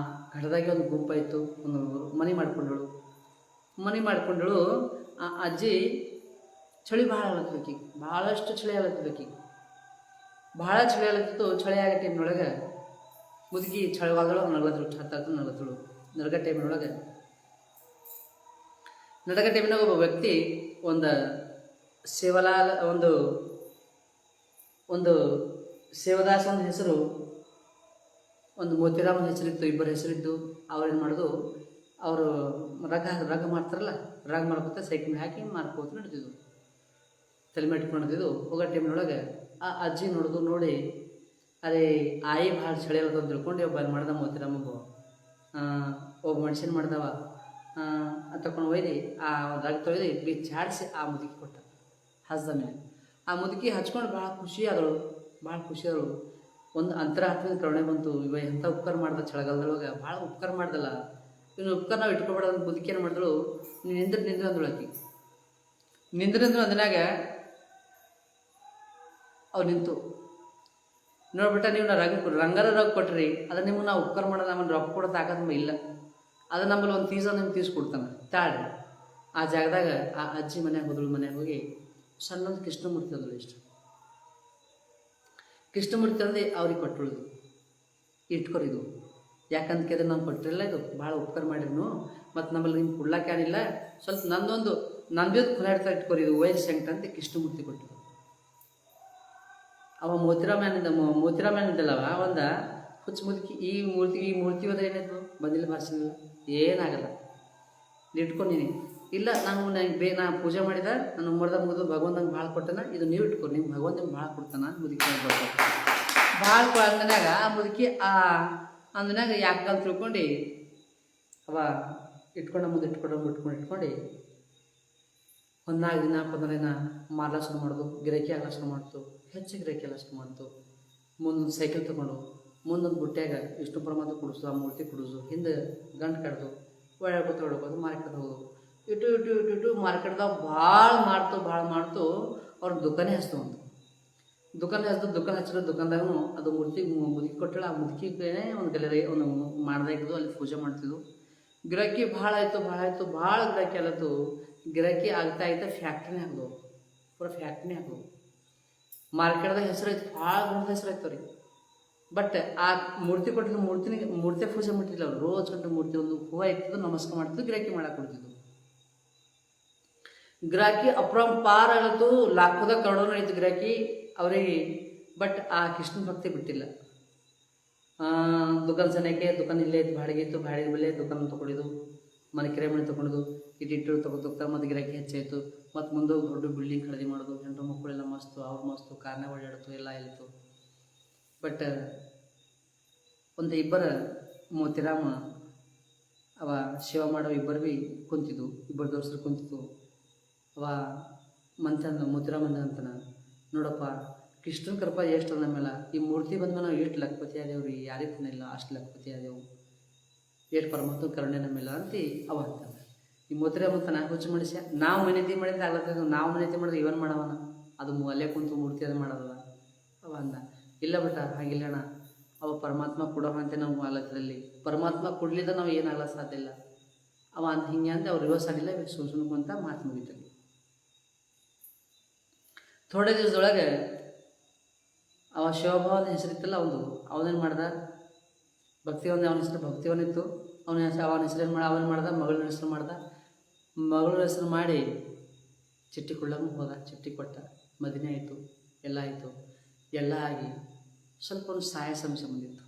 ಗಡ್ದಾಗೆ ಒಂದು ಗುಂಪಾಯಿತು, ಒಂದು ಮನೆ ಮಾಡ್ಕೊಂಡಳು. ಆ ಅಜ್ಜಿ ಚಳಿ ಭಾಳ ಆಗಲತ್ತಬೇಕಿ, ಭಾಳಷ್ಟು ಚಳಿ ಆಗಲತ್ತಬೇಕಿ, ಭಾಳ ಚಳಿ ಆಗಲತ್ತಿತ್ತು. ಚಳಿ ಆಗೋ ಟೈಮ್ನೊಳಗೆ ಮುದುಕಿ ಚಳಿವಾದಳು, ನಲಗತ್ತಳು. ನಡಗ ಟೈಮಿನಾಗ ಒಬ್ಬ ವ್ಯಕ್ತಿ ಒಂದು ಸೇವಲಾಲ್ ಒಂದು ಸೇವದಾಸ್ ಒಂದು ಹೆಸರು, ಒಂದು ಮೋತಿರಾಮ್ ಹೆಸರಿತ್ತು, 2 ಹೆಸರಿದ್ದು. ಅವ್ರೇನು ಮಾಡೋದು, ಅವರು ರಗ್ ಮಾಡ್ತಾರಲ್ಲ, ರಗ್ ಮಾಡ್ಕೊತ ಸೈಕಲ್ ಹಾಕಿ ಮಾರ್ಕೋತ ನಡೆದಿದ್ದು, ತಲೆ ಇಟ್ಕೊಂಡು ನಡೆದಿದ್ದು. ಹೋಗೋ ಟೈಮ್ನೊಳಗೆ ಆ ಅಜ್ಜಿ ನೋಡಿ ಅರೆ ಆಯಿ ಭಾಳ ಚಳಿ ಅಂತ ತಿಳ್ಕೊಂಡು ಒಬ್ಬ ಮಾಡ್ದ ಮೋತಿರಾಮಬ್ಬ ಒಬ್ಬ ಮನುಷ್ಯನ ಮಾಡ್ದವ ತಗೊಂಡು ಒಯ್ದು ಆ ರಗ್ ತೊಯ್ದು ಬಿಚ್ಚಾಡಿಸಿ ಆ ಮುದುಕಿ ಕೊಟ್ಟ ಹಸ್ದ ಮೇಲೆ. ಆ ಮುದುಕಿ ಹಚ್ಕೊಂಡು ಭಾಳ ಖುಷಿ ಆದಳು. ಒಂದು ಅಂತರ ಹತ್ತಿರ ಕರುಣೆ ಬಂತು. ಎಂಥ ಉಪಕಾರ ಮಾಡ್ದ ಚಳಿಗಾಲದೊಳಗೆ, ಭಾಳ ಉಪಕಾರ ಮಾಡ್ದಲ್ಲ. ಇನ್ನು ಉಪಕಾರ ನಾವು ಇಟ್ಕೊಬೇಡ ಅಂತ ಮುದುಕಿ ಏನು ಮಾಡಿದ್ರು, ನಿಂದ್ರು ಅಂದಳು ಆಕಿ. ನಿಂದ್ರು ಅಂದಿನಾಗ ಅವು ನಿಂತು ನೋಡ್ಬಿಟ್ಟ, ನೀವು ನಾ ರಂಗರ ರೊಕ್ಕ ಕೊಟ್ರಿ, ಅದನ್ನ ನಿಮ್ಗೆ ನಾವು ಉಪಕಾರ ಮಾಡೋದು, ನಮ್ಮನ್ನು ರೊಕ್ಕ ಕೊಡೋ ತಾಕತ್ ಇಲ್ಲ, ಅದು ನಮ್ಮಲ್ಲಿ ಒಂದು ನಿಮ್ಗೆ ತೀಸ್ಕೊಡ್ತಾನೆ ತಾಳ್ರಿ. ಆ ಜಾಗದಾಗ ಆ ಅಜ್ಜಿ ಮನೆಗೆ ಹೋದಳು. ಮನೆಗೆ ಹೋಗಿ ಸಣ್ಣದು ಕೃಷ್ಣಮೂರ್ತಿ ಅಂದಳು. ಇಷ್ಟು ಕೃಷ್ಣಮೂರ್ತಿ ಅಂದು ಅವ್ರಿಗೆ ಕೊಟ್ಟಳು. ಇಟ್ಕೊರಿದು ಯಾಕಂತ ಕೇಳಿದ್ರೆ ನಾವು ಕೊಟ್ಟಿರಲ್ಲ, ಇದು ಭಾಳ ಉಪಕಾರ ಮಾಡಿದ್ನು, ಮತ್ತು ನಮ್ಮಲ್ಲಿ ನಿಮ್ಗೆ ಕೊಡ್ಲಾಕ ಏನಿಲ್ಲ, ಸ್ವಲ್ಪ ನಂದು ಖುಲಾಡ್ತಾ ಇಟ್ಕೊರಿದು ವಯಸ್ಸು ಶಂಕ್ಟ ಅಂತ ಕೃಷ್ಣಮೂರ್ತಿ ಕೊಟ್ಟರು. ಅವ ಮೋತಿರಾಮನಿದ್ದಲ್ಲವ ಒಂದು ಹುಚ್ಚ ಮುದುಕಿ, ಈ ಮೂರ್ತಿ ಹೋದ್ರೆ ಏನಾಯ್ತು, ಬಂದಿಲ್ಲ ಭಾಷೆನಿಲ್ಲ, ಏನಾಗಲ್ಲ, ಇಟ್ಕೊಂಡಿನಿ. ಇಲ್ಲ ನನಗೆ ನಾ ಪೂಜೆ ಮಾಡಿದ ನಾನು ಮುಗಿದು ಭಗವಂತಂಗೆ ಭಾಳ ಕೊಟ್ಟನ, ಇದು ನೀವು ಇಟ್ಕೊ, ನಿಮ್ಮ ಭಗವಂತಂಗೆ ಭಾಳ ಕೊಡ್ತಾನ ಮುದುಕಿ ಭಾಳ ಅಂದನಾಗ ಆ ಮುದುಕಿ ಅಂದನಾಗ ಯಾಕಂತ ತಿಳ್ಕೊಂಡು ಅವ ಮುಂದೆ ಇಟ್ಕೊಂಡು ಒಂದು 4 ದಿನ 15 ದಿನ ಮಾರ್ಲ ಶುರು ಮಾಡೋದು, ಗಿರಾಕಿ ಆಗಲ್ಲ ಶುರು ಮಾಡ್ತು, ಹೆಚ್ಚು ಗಿರಾಕಿ ಎಲ್ಲ ಶುರು ಮಾಡ್ತು. ಮುಂದೊಂದು ಸೈಕಲ್ ತೊಗೊಂಡು ಮುಂದೊಂದು ಬುಟ್ಟ್ಯಾಗ ವಿಷ್ಣು ಪರಮಾತ್ಮ ಕುಡಿಸು, ಆ ಮೂರ್ತಿ ಕುಡಿಸು, ಹಿಂದೆ ಗಂಟು ಕಡ್ದು ಹೊಡ್ಕೋದು ಮಾರ್ಕೆಟ್ ಹೋಗೋದು. ಇಟ್ಟು ಮಾರ್ಕೆಟ್ದಾಗ ಭಾಳ ಮಾಡ್ತು. ಅವ್ರ ದುಕಾನೇ ಹಚ್ತು. ದುಕಾನ್ ಹಚ್ಚಿರೋ ದುಕಾನ್ದಾಗೂ ಅದು ಮುದುಕಿ ಕೊಟ್ಟಳ. ಆ ಮುದುಕಿಗೆ ಒಂದು ಗಲೆರೆ ಒಂದು ಮಾಡ್ದಾಗಿದ್ದು ಅಲ್ಲಿ ಪೂಜೆ ಮಾಡ್ತಿದ್ವು. ಗಿರಾಕಿ ಭಾಳ ಆಯಿತು, ಭಾಳ ಗಿರಾಕಿ ಅಲ್ಲತ್ತು. ಗಿರಾಕಿ ಆಗ್ತಾ ಫ್ಯಾಕ್ಟ್ರಿನೇ ಹಾಕೋದು, ಪೂರ ಫ್ಯಾಕ್ಟ್ರಿನೇ ಹಾಕೋದು. ಮಾರ್ಕೆಟ್ದಾಗ ಹೆಸರು ಐತಿ, ಭಾಳ ಗುಣದ ಹೆಸರು ಐತವ್ರಿ. ಬಟ್ ಆ ಮೂರ್ತಿ ಕೊಟ್ಟಿದ್ದು ಮೂರ್ತಿ ಪೂಜೆ ಮಾಡ್ತಿಲ್ಲ ಅವ್ರು. ರೋಜ್ ಗಂಟೆ ಮೂರ್ತಿ ಒಂದು ಹೂವು ಇಟ್ಟಿದ್ದು ನಮಸ್ಕಾರ ಮಾಡ್ತಿದ್ದು, ಗಿರಾಕಿ ಮಾಡಕ್ಕೆ ಕೊಡ್ತಿದ್ದು. ಗಿರಾಕಿ ಅಪರಂಪಾರ ಹೇಳತ್ತು, ಲಾಖದ ಕರೋಡೋ ಐತಿ ಗಿರಾಕಿ ಅವ್ರಿಗೆ. ಬಟ್ ಆ ಕೃಷ್ಣನ ಭಕ್ತಿ ಬಿಟ್ಟಿಲ್ಲ. ದುಕಾನ್ ಸನಕ್ಕೆ ದುಕಾನ್ ಇಲ್ಲೇ ಐತಿ, ಬಾಡಿಗೆ ಇತ್ತು, ಬಾಡಿಗೆ ಬೆಲೆ ದುಕಾನ್ ತೊಗೊಂಡಿದ್ದು, ಕಿರಾಯಿ ಮನೆ ತೊಗೊಂಡಿದ್ದು, ಇಟ್ಟಿಟ್ಟು ತೊಗೊತಾ ಮತ್ತು ಗಿರಾಕಿ ಹೆಚ್ಚಾಯಿತು. ಮತ್ತು ಮುಂದೆ ದೊಡ್ಡ ಬಿಲ್ಡಿಂಗ್ ಖರೀದಿ ಮಾಡೋದು, ಹೆಂಡ್ರು ಮಕ್ಕಳೆಲ್ಲ ಮಸ್ತು, ಅವ್ರು ಮಸ್ತು, ಕಾರ್ನ ಓಡಾಡ್ತು, ಎಲ್ಲ ಇತ್ತು. ಬಟ್ ಒಂದು ಇಬ್ಬರು ಮೋತಿರಾಮ ಅವ ಶಿವ ಮಾಡೋ ಇಬ್ಬರು ಭೀ ಕುಂತಿದ್ದು, ಇಬ್ಬರು ದೋಸ್ತರು ಕುಂತಿದ್ದು. ಅವ ಮೋತಿರಾಮ ಅಂತಾನ, ನೋಡಪ್ಪ ಕೃಷ್ಣನ ಕೃಪಾ ಎಷ್ಟು ನಮ್ಮೆಲ್ಲ, ಈ ಮೂರ್ತಿ ಬಂದ್ಮೇಲೆ ನಾವು ಎಷ್ಟು ಲಕ್ಪತಿ ಆದೇವ್ರಿ, ಯಾರಿಗೆ ತಿನ್ನಿಲ್ಲ ಅಷ್ಟು ಲಕ್ಪತಿ ಆದೆವು, ಎಷ್ಟು ಪರಮಾತ್ಮ ಕರುಣೆ ನಮ್ಮೆಲ್ಲ ಅಂತ ಅವ ಅಂತಾನೆ. ಈ ಮೋತಿರಾಮ ಅಂತಾನ ಹುಚ್ಚು ಮನುಷ್ಯ, ನಾವು ಮನೆತಿ ಮಾಡಿದ್ರೆ ಆಗ್ಲತ್ತ, ನಾವು ಮನೆತಿ ಮಾಡಿದ್ರೆ ಇವನ್ ಮಾಡವನ, ಅದು ಅಲ್ಲೇ ಕುಂತು ಮೂರ್ತಿ ಅದು ಮಾಡೋದಲ್ಲ ಅವ ಅಂದ. ಇಲ್ಲ ಬಿಟ್ಟ ಹಾಗಿಲ್ಲಣ್ಣ, ಅವ ಪರಮಾತ್ಮ ಕೊಡೋ ಅಂತ ನಾವು ಆಲತ್ತದಲ್ಲಿ, ಪರಮಾತ್ಮ ಕೊಡ್ಲಿದ್ದ ನಾವು ಏನಾಗಲ್ಲ ಸಾಧ್ಯ ಇಲ್ಲ ಅವ ಅಂತ. ಹಿಂಗೆ ಅಂತ ಅವ್ರು ರಿವರ್ಸ್ ಆಗಿಲ್ಲ, ಸುಮ್ಕೊಂತ ಮಾತು ಮುಗಿತಲ್ಲಿ. ಥೋಡೆ ದಿವಸದೊಳಗೆ ಅವ ಶಿವಭಾವನ ಹೆಸರಿತ್ತಲ್ಲ ಅವನೇನು ಮಾಡ್ದ, ಭಕ್ತಿವನ್ ಅವನ ಹೆಸರು ಭಕ್ತಿವನಿತ್ತು, ಅವನ ಹೆಸರೇನು ಮಾಡ್ದ, ಮಗಳ ಹೆಸರು ಮಾಡ್ದ. ಮಗಳ ಹೆಸರು ಮಾಡಿ ಚಿಟ್ಟಿ ಕೊಳ್ಳಂಗೆ ಹೋದ. ಚಿಟ್ಟಿ ಕೊಟ್ಟ, ಮದುವೆ ಆಯಿತು, ಎಲ್ಲ ಆಯಿತು. ಎಲ್ಲ ಆಗಿ ಸ್ವಲ್ಪ ಒಂದು ಸಾಯ ಸಂಶಯ ಬಂದಿತ್ತು.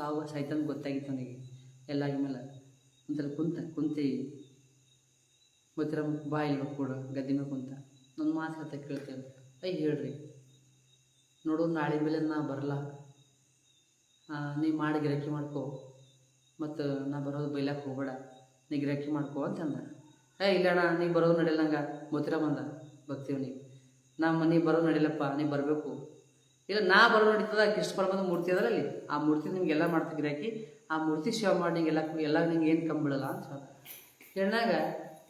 ಸಾವು ಸಾಯ್ತಂದು ಗೊತ್ತಾಗಿತ್ತು ಅವನಿಗೆ. ಎಲ್ಲ ಆಗಿದ್ಮೇಲೆ ಒಂಥರ ಕುಂತಿ ಮತ್ತಿರ ಬಾ ಇಲ್ವ ಕೂಡ ಗದ್ದೆ ಮೇಲೆ ಕುಂತ, ನನ್ನ ಮಾತು ಹೇಳ್ತಾ ಕೇಳ್ತೇನೆ, ಹೇಳ್ರಿ ನೋಡು, ನಾಳೆ ಮೇಲೆ ನಾ ಬರಲ್ಲ, ನೀ ಮಾಡಿ ಗಿರಾಕಿ ಮಾಡ್ಕೋ, ಮತ್ತು ನಾ ಬರೋದು ಬೈಲಕ್ಕೆ ಹೋಗಬೇಡ, ನೀ ಗಿರಾಕಿ ಮಾಡ್ಕೋ ಅಂತಂದ. ಇಲ್ಲಣ್ಣ ನೀ ಬರೋದು ನಡೆಯಲ್ಲ ನಂಗೆ. ಮೋತಿರ ಬಂದ ಭಕ್ತಿವನಿಗೆ, ನೀ ಬರೋದು ನಡಿಲಪ್ಪ, ನೀ ಬರಬೇಕು. ಇಲ್ಲ ನಾ ಬರೋ ನಡೀತದ, ಕೃಷ್ಣ ಪರಮಾತ್ಮ ಮೂರ್ತಿ ಅದಲ್ಲ ಅಲ್ಲಿ, ಆ ಮೂರ್ತಿ ನಿಮಗೆಲ್ಲ ಮಾಡ್ತಾ ಗಿರಾಕಿ, ಆ ಮೂರ್ತಿ ಸೇವೆ ಮಾಡಿ ನಿಂಗೆಲ್ಲ ನಿಂಗೆ ಏನು ಕಮ್ಮಿ ಬೀಳಲ್ಲ ಅಂತ ಹೇಳ್ದಾಗ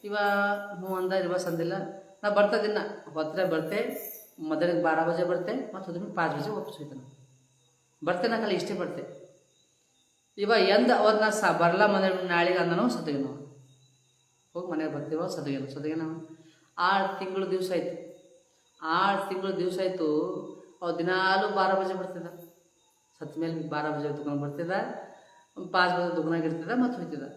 ಇವ ಅಂದ ರಿವರ್ಸ್ ಅಂದಿಲ್ಲ. ನಾ ಬರ್ತದಿನ್ನ ಹೊತ್ತಿರ ಬರ್ತೆ, ಮೊದಲಿಗೆ 12 ಬಜೆ ಬರ್ತೆ, ಮತ್ತು ಅದ್ರ 5 ಬಜೆ ವಾಪಸ್ ಹೋಯ್ತಾನೆ. ಬರ್ತೆ ನಾ ಕಲಿ ಇಷ್ಟೇ ಬರ್ತೆ. ಇವ ಅವ್ರನ್ನ ಬರಲ್ಲ ಮನೆ ನಾಳೆಗೆ ಅಂದನೋ ಸದಗೇನೋ, ಹೋಗಿ ಮನೆಗೆ ಬರ್ತೀವೋ ಸದಗೇನೋ. 6 ತಿಂಗಳು ದಿವಸ ಆಯ್ತು. 6 ತಿಂಗಳು ದಿವಸ ಆಯಿತು. ಅವ್ರು ದಿನಾಲೂ 12 ಬಜೆ ಬರ್ತಿದ್ದ. ಸತ್ತ ಮೇಲೆ 12 ಬಜೆ ದುಕಾನ್ ಬರ್ತಿದ್ದ, 5 ಬಜೆ ದುಕಾನಾಗ ಇರ್ತಿದ್ದ, ಮತ್ತು ಹೋಯ್ತಿದ್ದ.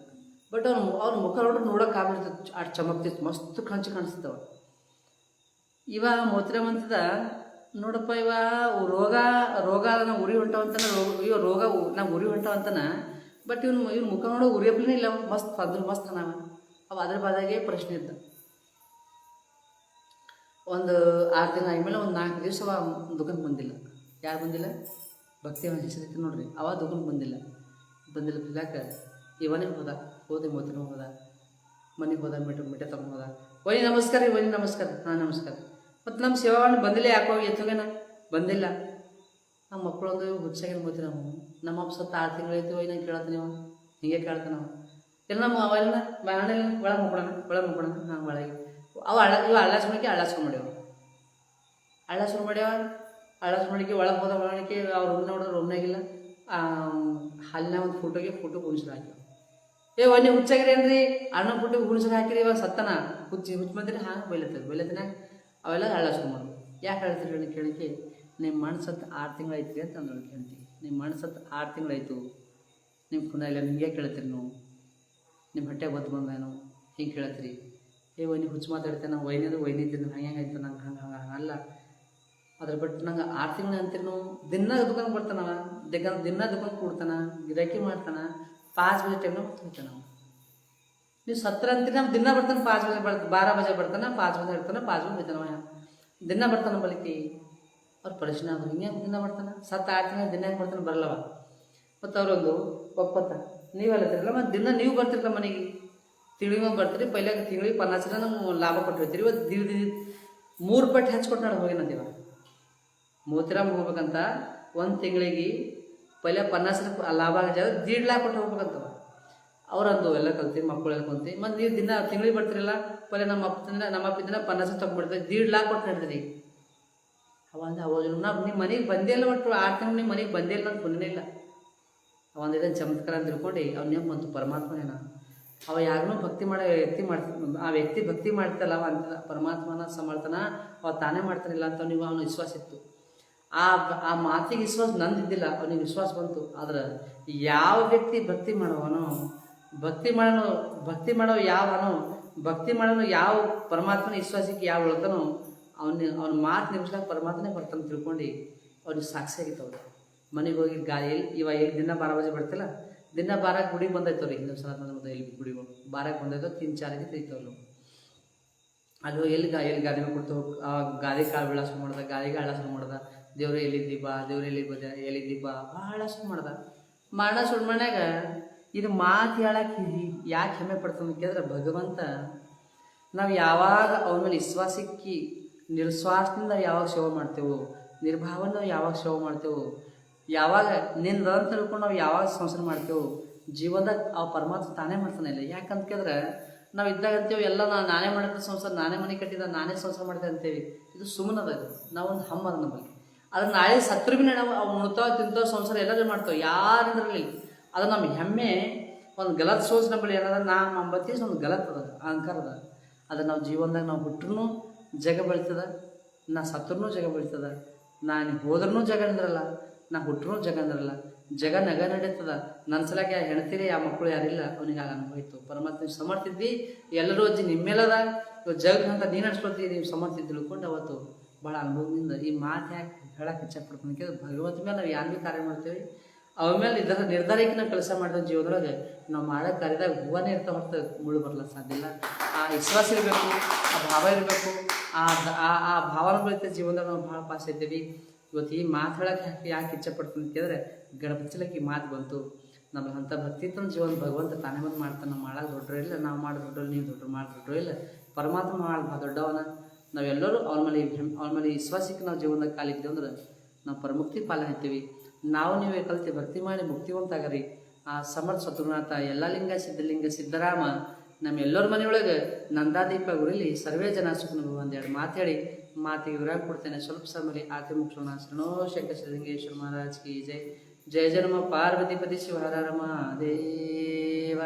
ಬಟ್ ಅವ್ರ ಮುಖ ನೋಡೋಕೆ ಆಗ್ಬಿಡ್ತಿತ್ತು, ಅಷ್ಟು ಚಮಕ್ತಿತ್ತು, ಮಸ್ತ್ ಕಾಣಿಸ್ತಿದ್ದವ. ಇವ ಮೋತಿರಾಮ ಅಂತಿದ್ದ, ನೋಡಪ್ಪ ಇವ ರೋಗ ನಾವು ಉರಿ ಹೊಂಟವಂತಾನ, ರೋಗ ನಾವು ಉರಿ ಹೊಂಟವಂತಾನ. ಬಟ್ ಇವ್ನ ಮುಖ ನೋಡೋ ಉರಿಯಪ್ಲೇ ಇಲ್ಲ, ಮಸ್ತ್ ಅನಾವ. ಅದ್ರ ಬಾದಾಗೆ ಪ್ರಶ್ನೆ ಇದ್ದ. ಒಂದು 6 ದಿನ ಆದ್ಮೇಲೆ ಒಂದು 4 ದಿವಸ ಅವ ದುಕಾನ್ಗೆ ಬಂದಿಲ್ಲ. ಯಾರು ಬಂದಿಲ್ಲ? ಭಕ್ತಿ ಅವನ ಹೆಸರಿತ್ತು ನೋಡ್ರಿ, ಅವ ದುಕಾನ್ಗೆ ಬಂದಿಲ್ಲ ಬಿಲ್ಲಾಕ ಇವನೇ ಹೋದೆ ಮೋತಿನ ಹೋದ, ಮನೆಗೆ ಹೋದ, ಮಿಠೆ ತಗೊಂಡು ಹೋದ. ವನಿ ನಮಸ್ಕಾರ ರೀ, ವನಿ ನಮಸ್ಕಾರ. ಹಾಂ ನಮಸ್ಕಾರ. ಮತ್ತು ನಮ್ಮ ಸೇವಾವಣ್ಣ ಬಂದಿಲ್ಲ, ಯಾಕೋ ಎತ್ತೋಗೇನ ಬಂದಿಲ್ಲ. ನಮ್ಮ ಮಕ್ಕಳೊಂದು ಹುಚ್ಚಾಗಿ ಮೋತಿ ನಮ್ಮಪ್ಪ ಸತ್ತ 6 ತಿಂಗಳೈತಿ, ಒಯ್ ನಂಗೆ ಕೇಳತ್ತ ನೀವು ಹಿಂಗೆ ಕೇಳ್ತಾನೆ ಅವ. ಇಲ್ಲ ನಮ್ಮ ಅವೆಲ್ಲ ಮನೇಲಿ ಒಳಗೆ ಮುಕ್ಕೊಡೋಣ ಹಂಗೆ ಒಳಗೆ ಅವು ಇವು ಹಳ್ಳ ಶುರು ಮಾಡ್ಯಾವ ಒಳಗೆ ಹೋದ ಒಳಗೆ ಅವ್ರ ರೂಮ್ ನೋಡಿದ್ರೆ ರೂಮ್ನಾಗಿಲ್ಲ. ಹಲ್ಲಿನ ಒಂದು ಫೋಟೋ ಕುಣಿಸ್ರು ಹಾಕಿ ಒನ್ನೆ ಹುಚ್ಚಾಗಿರಿ ಏನ್ರಿ ಅಣ್ಣ ಫೋಟೋಗೆ ಹುಣ್ಸ್ರು ಹಾಕಿರಿ ಇವಾಗ ಸತ್ತನ ಹುಚ್ಚು ಮಂದಿರಿ ಹಾಂಗೆ ಬೈಲತ್ತಿನ ಅವೆಲ್ಲ ಹಳ್ಳ ಶುರು ಮಾಡೋದು. ಯಾಕೆ ಹೇಳ್ತೀರಿ ಕೇಳಿಕೆ ನಿಮ್ಮ ಮಣ್ಣು ಸತ್ತು 6 ತಿಂಗಳಾಯ್ತು ಅಂತ ಅಂದ್ರು. ಕೇಳ್ತೀವಿ ನಿಮ್ಮ ಮಣ್ಣು ಸತ್ತು 6 ತಿಂಗಳಾಯ್ತು, ನಿಮ್ಮ ಪುನಃ ಇಲ್ಲ ನಿಮಗೆ ಕೇಳ್ತೀರಿ ನೀವು, ನಿಮ್ಮ ಹೊಟ್ಟೆ ಬದ್ದು ಬಂದೇನು ಹಿಂಗೆ ಕೇಳ್ತೀರಿ. ವೈನಿ ಹುಚ್ಚು ಮಾತಾಡ್ತೇನೆ ನಾವು ವೈನಿದ್ದು ಹಂಗೆ ಆಯ್ತು ನಂಗೆ ಹಂಗೆ ಅಲ್ಲ. ಅದ್ರ ಬಿಟ್ಟು ನಂಗೆ 6 ತಿಂಗಳು ಅಂತೀರಿ ನಾವು. ದಿನ ದುಕಾನ್ ಬರ್ತಾನವ, ದಿನ ದುಕಾನ್ ಕೊಡ್ತಾನ, ಗಿರಾಕಿ ಮಾಡ್ತಾನ, 5 ಬಜೆ ಟೈಮ್ನಾಗ ಹೋಗ್ತಾನೆ ನಾವು. ನೀವು ಸತ್ರ ಅಂತೀರಿ ನಮ್ಮ ದಿನ ಬರ್ತಾನೆ 5 ಬಜೆ 12 ಬಜೆ ಬರ್ತಾನೆ, 5 ಬಜೆ ಇರ್ತಾನೆ, 5 ಬಜೆ ಹೋಗ್ತಾನವ. ದಿನ ಬರ್ತಾನೆ ಬಲಿಕಿ ಅವ್ರು ಪರಿಶೀಲನೆ ಆದ್ರು ಹಿಂಗೆ ದಿನ ಬರ್ತಾನೆ. 7-8 ತಿಂಗಳು ದಿನ ಹೆಂಗೆ ಬರ್ತಾನೆ ಬರಲ್ಲವ. ಮತ್ತು ಅವರೊಂದು ಒಪ್ಪತ್ತ ನೀವೆಲ್ಲ ತಿರಲ್ಲ ಮತ್ತು ದಿನ ನೀವು ಬರ್ತಿರಲ್ಲ ಮನೆಗೆ, ತಿಂಗಳಿಗೆ ಬರ್ತೀರಿ. ಪೈಲಾಗ ತಿಂಗಳಿಗೆ 50 ನಾವು ಲಾಭ ಕೊಟ್ಟಿರ್ತೀರಿ. ಇವತ್ತು 3 ಪಟ್ಟು ಹೆಚ್ಚು ಕೊಟ್ಟು ನಾನು ಹೋಗಿನಂತೀವ. ಮೋತಿರಾಮ್ ಹೋಗ್ಬೇಕಂತ ಒಂದು ತಿಂಗಳಿಗೆ ಪೈಲ 50 ಲಾಭ ಜಾಗ 1.5 ಲಾಖ ಕೊಟ್ಟು ಹೋಗ್ಬೇಕಂತವ. ಅವರಂದು ಎಲ್ಲ ಕಲ್ತೀವಿ, ಮಕ್ಕಳೆಲ್ಲ ಕುಂತೀವಿ. ಮತ್ತು ನೀವು ದಿನ ತಿಂಗಳಿಗೆ ಬರ್ತಿರಲ್ಲ, ಪೈಲ ನಮ್ಮ ಅಪ್ಪ ದಿನ 50 ತೊಗೊಂಡ್ಬಿಡ್ತೀವಿ, 1.5 ಲಾಖ ಕೊಟ್ಟು ನಡೆದ್ರಿ. ಅವಾಗ ನಾವು ನಿಮ್ಮ ಮನೆಗೆ ಬಂದೇ ಇಲ್ಲ. ಒಟ್ಟು 6 ತಿಂಗಳು ನಿಮ್ಮ ಮನೆಗೆ ಬಂದೇ ಇಲ್ಲ, ನಂಗೆ ಪುಣ್ಯನೇ ಇಲ್ಲ. ಇದನ್ನು ಚಮತ್ಕಾರ ಅಂತ ತಿಳ್ಕೊಂಡು ಅವ್ನ ಬಂತು ಪರಮಾತ್ಮನೇನ. ಅವ ಯಾರನ್ನೂ ಭಕ್ತಿ ಮಾಡೋ ಆ ವ್ಯಕ್ತಿ ಭಕ್ತಿ ಮಾಡ್ತಲ್ಲ ಅವ ಅಂತ ಪರಮಾತ್ಮನ ಸಮರ್ಥನ ಅವ ತಾನೇ ಮಾಡ್ತಾನಿಲ್ಲ ಅಂತ ಅವನ ವಿಶ್ವಾಸ ಇತ್ತು. ಆ ಮಾತಿಗೆ ವಿಶ್ವಾಸ ನಂದಿದ್ದಿಲ್ಲ, ಅವನಿಗೆ ವಿಶ್ವಾಸ ಬಂತು. ಆದ್ರೆ ಯಾವ ವ್ಯಕ್ತಿ ಭಕ್ತಿ ಮಾಡೋನು ಯಾವ ಪರಮಾತ್ಮನ ವಿಶ್ವಾಸಕ್ಕೆ ಯಾವ ಉಳ್ತಾನೋ ಅವನ ಮಾತು ನಿಮಿಷದಾಗ ಪರಮಾತ್ಮನೇ ಬರ್ತಾನೆ ತಿಳ್ಕೊಂಡು ಅವ್ನಿಗೆ ಸಾಕ್ಷಿ ಆಗಿತ್ತವ್ರು. ಮನೆಗೆ ಹೋಗಿ ಇವಾಗ ದಿನ 12 ಬಜೆ ಬರ್ತಿಲ್ಲ, ದಿನ 12 ಗುಡಿಗೆ ಬಂದೈತವ್ರಿ. ಹಿಂದೂ ಸನಾತನ ಮತ್ತು ಎಲ್ಲಿ ಗುಡಿಗಳು 12 ಬಂದೈತೋ 3-4 ತೆಗಿತವ್ರು. ಅಲ್ಲಿ ಹೋಗಿ ಎಲ್ಲಿ ಗಾದಿ ಕೊಡ್ತು, ಆ ಗಾದಿ ಕಾಳು ಬೀಳ ಶುರು ಮಾಡ್ದ, ಗಾದಿಗೆ ಹಳ್ಳ ಶುರು ಮಾಡ್ದ. ದೇವ್ರು ಎಲ್ಲಿದ್ದೀಪ ಭಾಳ ಶುರು ಮಾಡ್ದ. ಶುರು ಮಾಡ್ಯಾಗ ಇದು ಮಾತು ಹೇಳಕ್ಕೆ ಯಾಕೆ ಹೆಮ್ಮೆ ಪಡ್ತಾನೆ ಕೇಳಿದ್ರೆ, ಭಗವಂತ ನಾವು ಯಾವಾಗ ಅವನ ಮೇಲೆ ವಿಶ್ವಾಸಕ್ಕೆ ನಿರ್ಶ್ವಾಸದಿಂದ ಯಾವಾಗ ಸೇವೆ ಮಾಡ್ತೇವೋ, ನಿರ್ಭಾವನ ಯಾವಾಗ ಸೇವೆ ಮಾಡ್ತೇವೋ, ಯಾವಾಗ ನಿಂದ ಅಂತ ತಿಳ್ಕೊಂಡು ನಾವು ಯಾವಾಗ ಸಂಸಾರ ಮಾಡ್ತೇವೋ, ಜೀವನದಾಗ ಆ ಪರಮಾತ್ಮ ತಾನೇ ಮಾಡ್ತಾನೆ ಇಲ್ಲ. ಯಾಕಂತ ಕೇಳಿದ್ರೆ ನಾವು ಇದ್ದಾಗ ಅಂತೇವೆ ಎಲ್ಲ ನಾನೇ ಮಾಡಿದ ಸಂಸಾರ, ನಾನೇ ಮನೆ ಕಟ್ಟಿದ, ನಾನೇ ಸಂಸಾರ ಮಾಡಿದೆ ಅಂತೇವಿ. ಇದು ಸುಮ್ಮನದ. ನಾವೊಂದು ಹಮ್ಮದ ನಮ್ಮಲ್ಲಿ. ಅದನ್ನ ನಾಳೆ ಸತ್ರು ಭೀ ನಾವು ಉಣ್ತಾವ ತಿಂತಾವ ಸಂಸಾರ ಎಲ್ಲರೂ ಮಾಡ್ತಾವೆ, ಯಾರಂದ್ರಲ್ಲಿ. ಅದು ನಮ್ಮ ಹೆಮ್ಮೆ ಒಂದು ಗಲತ್ ಸೋಚ್ ನಮ್ಮಲ್ಲಿ ಏನದ, ನಂಬತ್ತಿ ಒಂದು ಗಲತ್ ಅದ, ಅಹಂಕಾರ ಅದ. ಅದು ನಾವು ಜೀವನದಾಗ ನಾವು ಹುಟ್ಟರೂ ಜಗ ಬೆಳಿತದ, ನಾ ಸತ್ರೂ ಜಗ ಬೆಳಿತದ, ನಾನು ಹೋದ್ರೂ ಜಗ ನಿಂದ್ರಲ್ಲ, ನಾ ಹುಟ್ಟರೂ ಜಗ ಅಂದ್ರಲ್ಲ. ಜಗ ನಗ ನಡೀತದ. ನನ್ನ ಸಲಾಗೆ ಹೆಣ್ತೀರಿ ಆ ಮಕ್ಕಳು ಯಾರಿಲ್ಲ, ಅವನಿಗೆ ಆಗ ಅನುಭವಿತ್ತು. ಪರಮಾತ್ಮ ಸಮರ್ಥಿದ್ವಿ, ಎಲ್ಲರೂ ಅಜ್ಜಿ ನಿಮ್ಮೆಲ್ಲದ ಜಗ ಅಂತ ನೀನು ಅನ್ಸ್ಕೊಳ್ತೀವಿ, ನೀವು ಸಮರ್ಥಿದ್ದು ತಿಳ್ಕೊಂಡು ಅವತ್ತು ಭಾಳ ಅನುಭವದಿಂದ ಈ ಮಾತು ಯಾಕೆ ಹೇಳಕ್ಕೆ ಇಚ್ಛಪಡ್ತೀನಿ ಕೇಳಿದ್ರೆ, ಭಗವಂತ ಮೇಲೆ ನಾವು ಯಾರು ಭೀ ಕಾರ್ಯ ಮಾಡ್ತೇವೆ, ಅವ ಮೇಲೆ ನಿರ್ಧಾರಕ್ಕೆ ನಾವು ಕೆಲಸ ಮಾಡಿದ ಜೀವನದೊಳಗೆ ನಾವು ಮಾಡೋ ಕಾರ್ಯದಾಗ ಹೂವನೇ ಇರ್ತಾ ಹೊರತು ಮುಳ್ಳು ಬರಲ್ಲ ಸಾಧ್ಯ ಇಲ್ಲ. ಆ ವಿಶ್ವಾಸ ಇರಬೇಕು, ಆ ಭಾವ ಇರಬೇಕು. ಆ ಭಾವನ ಬೆಳಿತ ಜೀವನದಾಗ ನಾವು ಭಾಳ ಪಾಸ್ ಇದ್ದೀವಿ. ಇವತ್ತು ಈ ಮಾತು ಹೇಳಕ್ಕೆ ಯಾಕೆ ಇಚ್ಛಪಡ್ತೀನಿ ಕೇಳಿದ್ರೆ, ಗಣಪತಿಲಕ್ಕೆ ಈ ಮಾತು ಬಂತು. ನಮ್ಗೆ ಅಂಥ ಭಕ್ತಿ ತಂದು ಜೀವನ ಭಗವಂತ ತಾನೇ ಬಂದು ಮಾಡ್ತಾನೆ. ನಾವು ಮಾಡೋದು ದೊಡ್ಡರು ಇಲ್ಲ, ನಾವು ಮಾಡೋ ದೊಡ್ಡರು, ನೀವು ದೊಡ್ಡರು ಮಾಡಿ ದೊಡ್ಡರು ಇಲ್ಲ, ಪರಮಾತ್ಮ ಮಾಡಿ ದೊಡ್ಡವನ. ನಾವೆಲ್ಲರೂ ಅವನ ಮೇಲೆ ವಿಶ್ವಾಸಕ್ಕೆ ನಾವು ಜೀವನದಾಗ ಕಾಲಿದ್ದೀವಿ ಅಂದ್ರೆ ನಾವು ಪರಮುಕ್ತಿ ಪಾಲನೆ ಇರ್ತೀವಿ. ನೀವು ಕಲ್ತಿ ಭಕ್ತಿ ಮಾಡಿ ಮುಕ್ತಿವಂತಾಗರಿ. ಆ ಸಮರ್ಥ ಶತ್ರುನಾಥ ಎಲ್ಲ ಲಿಂಗ ಸಿದ್ಧಲಿಂಗ ಸಿದ್ದರಾಮ ನಮ್ಮೆಲ್ಲರ ಮನೆಯೊಳಗೆ ನಂದಾದೀಪ ಗುರಿಲಿ ಸರ್ವೇ ಜನ ಸುಖನು ಒಂದೆರಡು ಮಾತಾಡಿ ಮಾತಿಗೆ ವಿರಾಮ ಕೊಡ್ತೇನೆ. ಸ್ವಲ್ಪ ಸಮಯ ಆತಿ ಮುಕ್ಷೋಣ. ಶರಣೋ ಶಂಕರ ಶ್ರೀಲಿಂಗೇಶ್ವರ ಮಹಾರಾಜ್ ಕಿ ಜೈ. ಜಯ ಜನ್ಮ ಪಾರ್ವತಿಪತಿ ಶಿವಹರ ರಮ ದೇವ.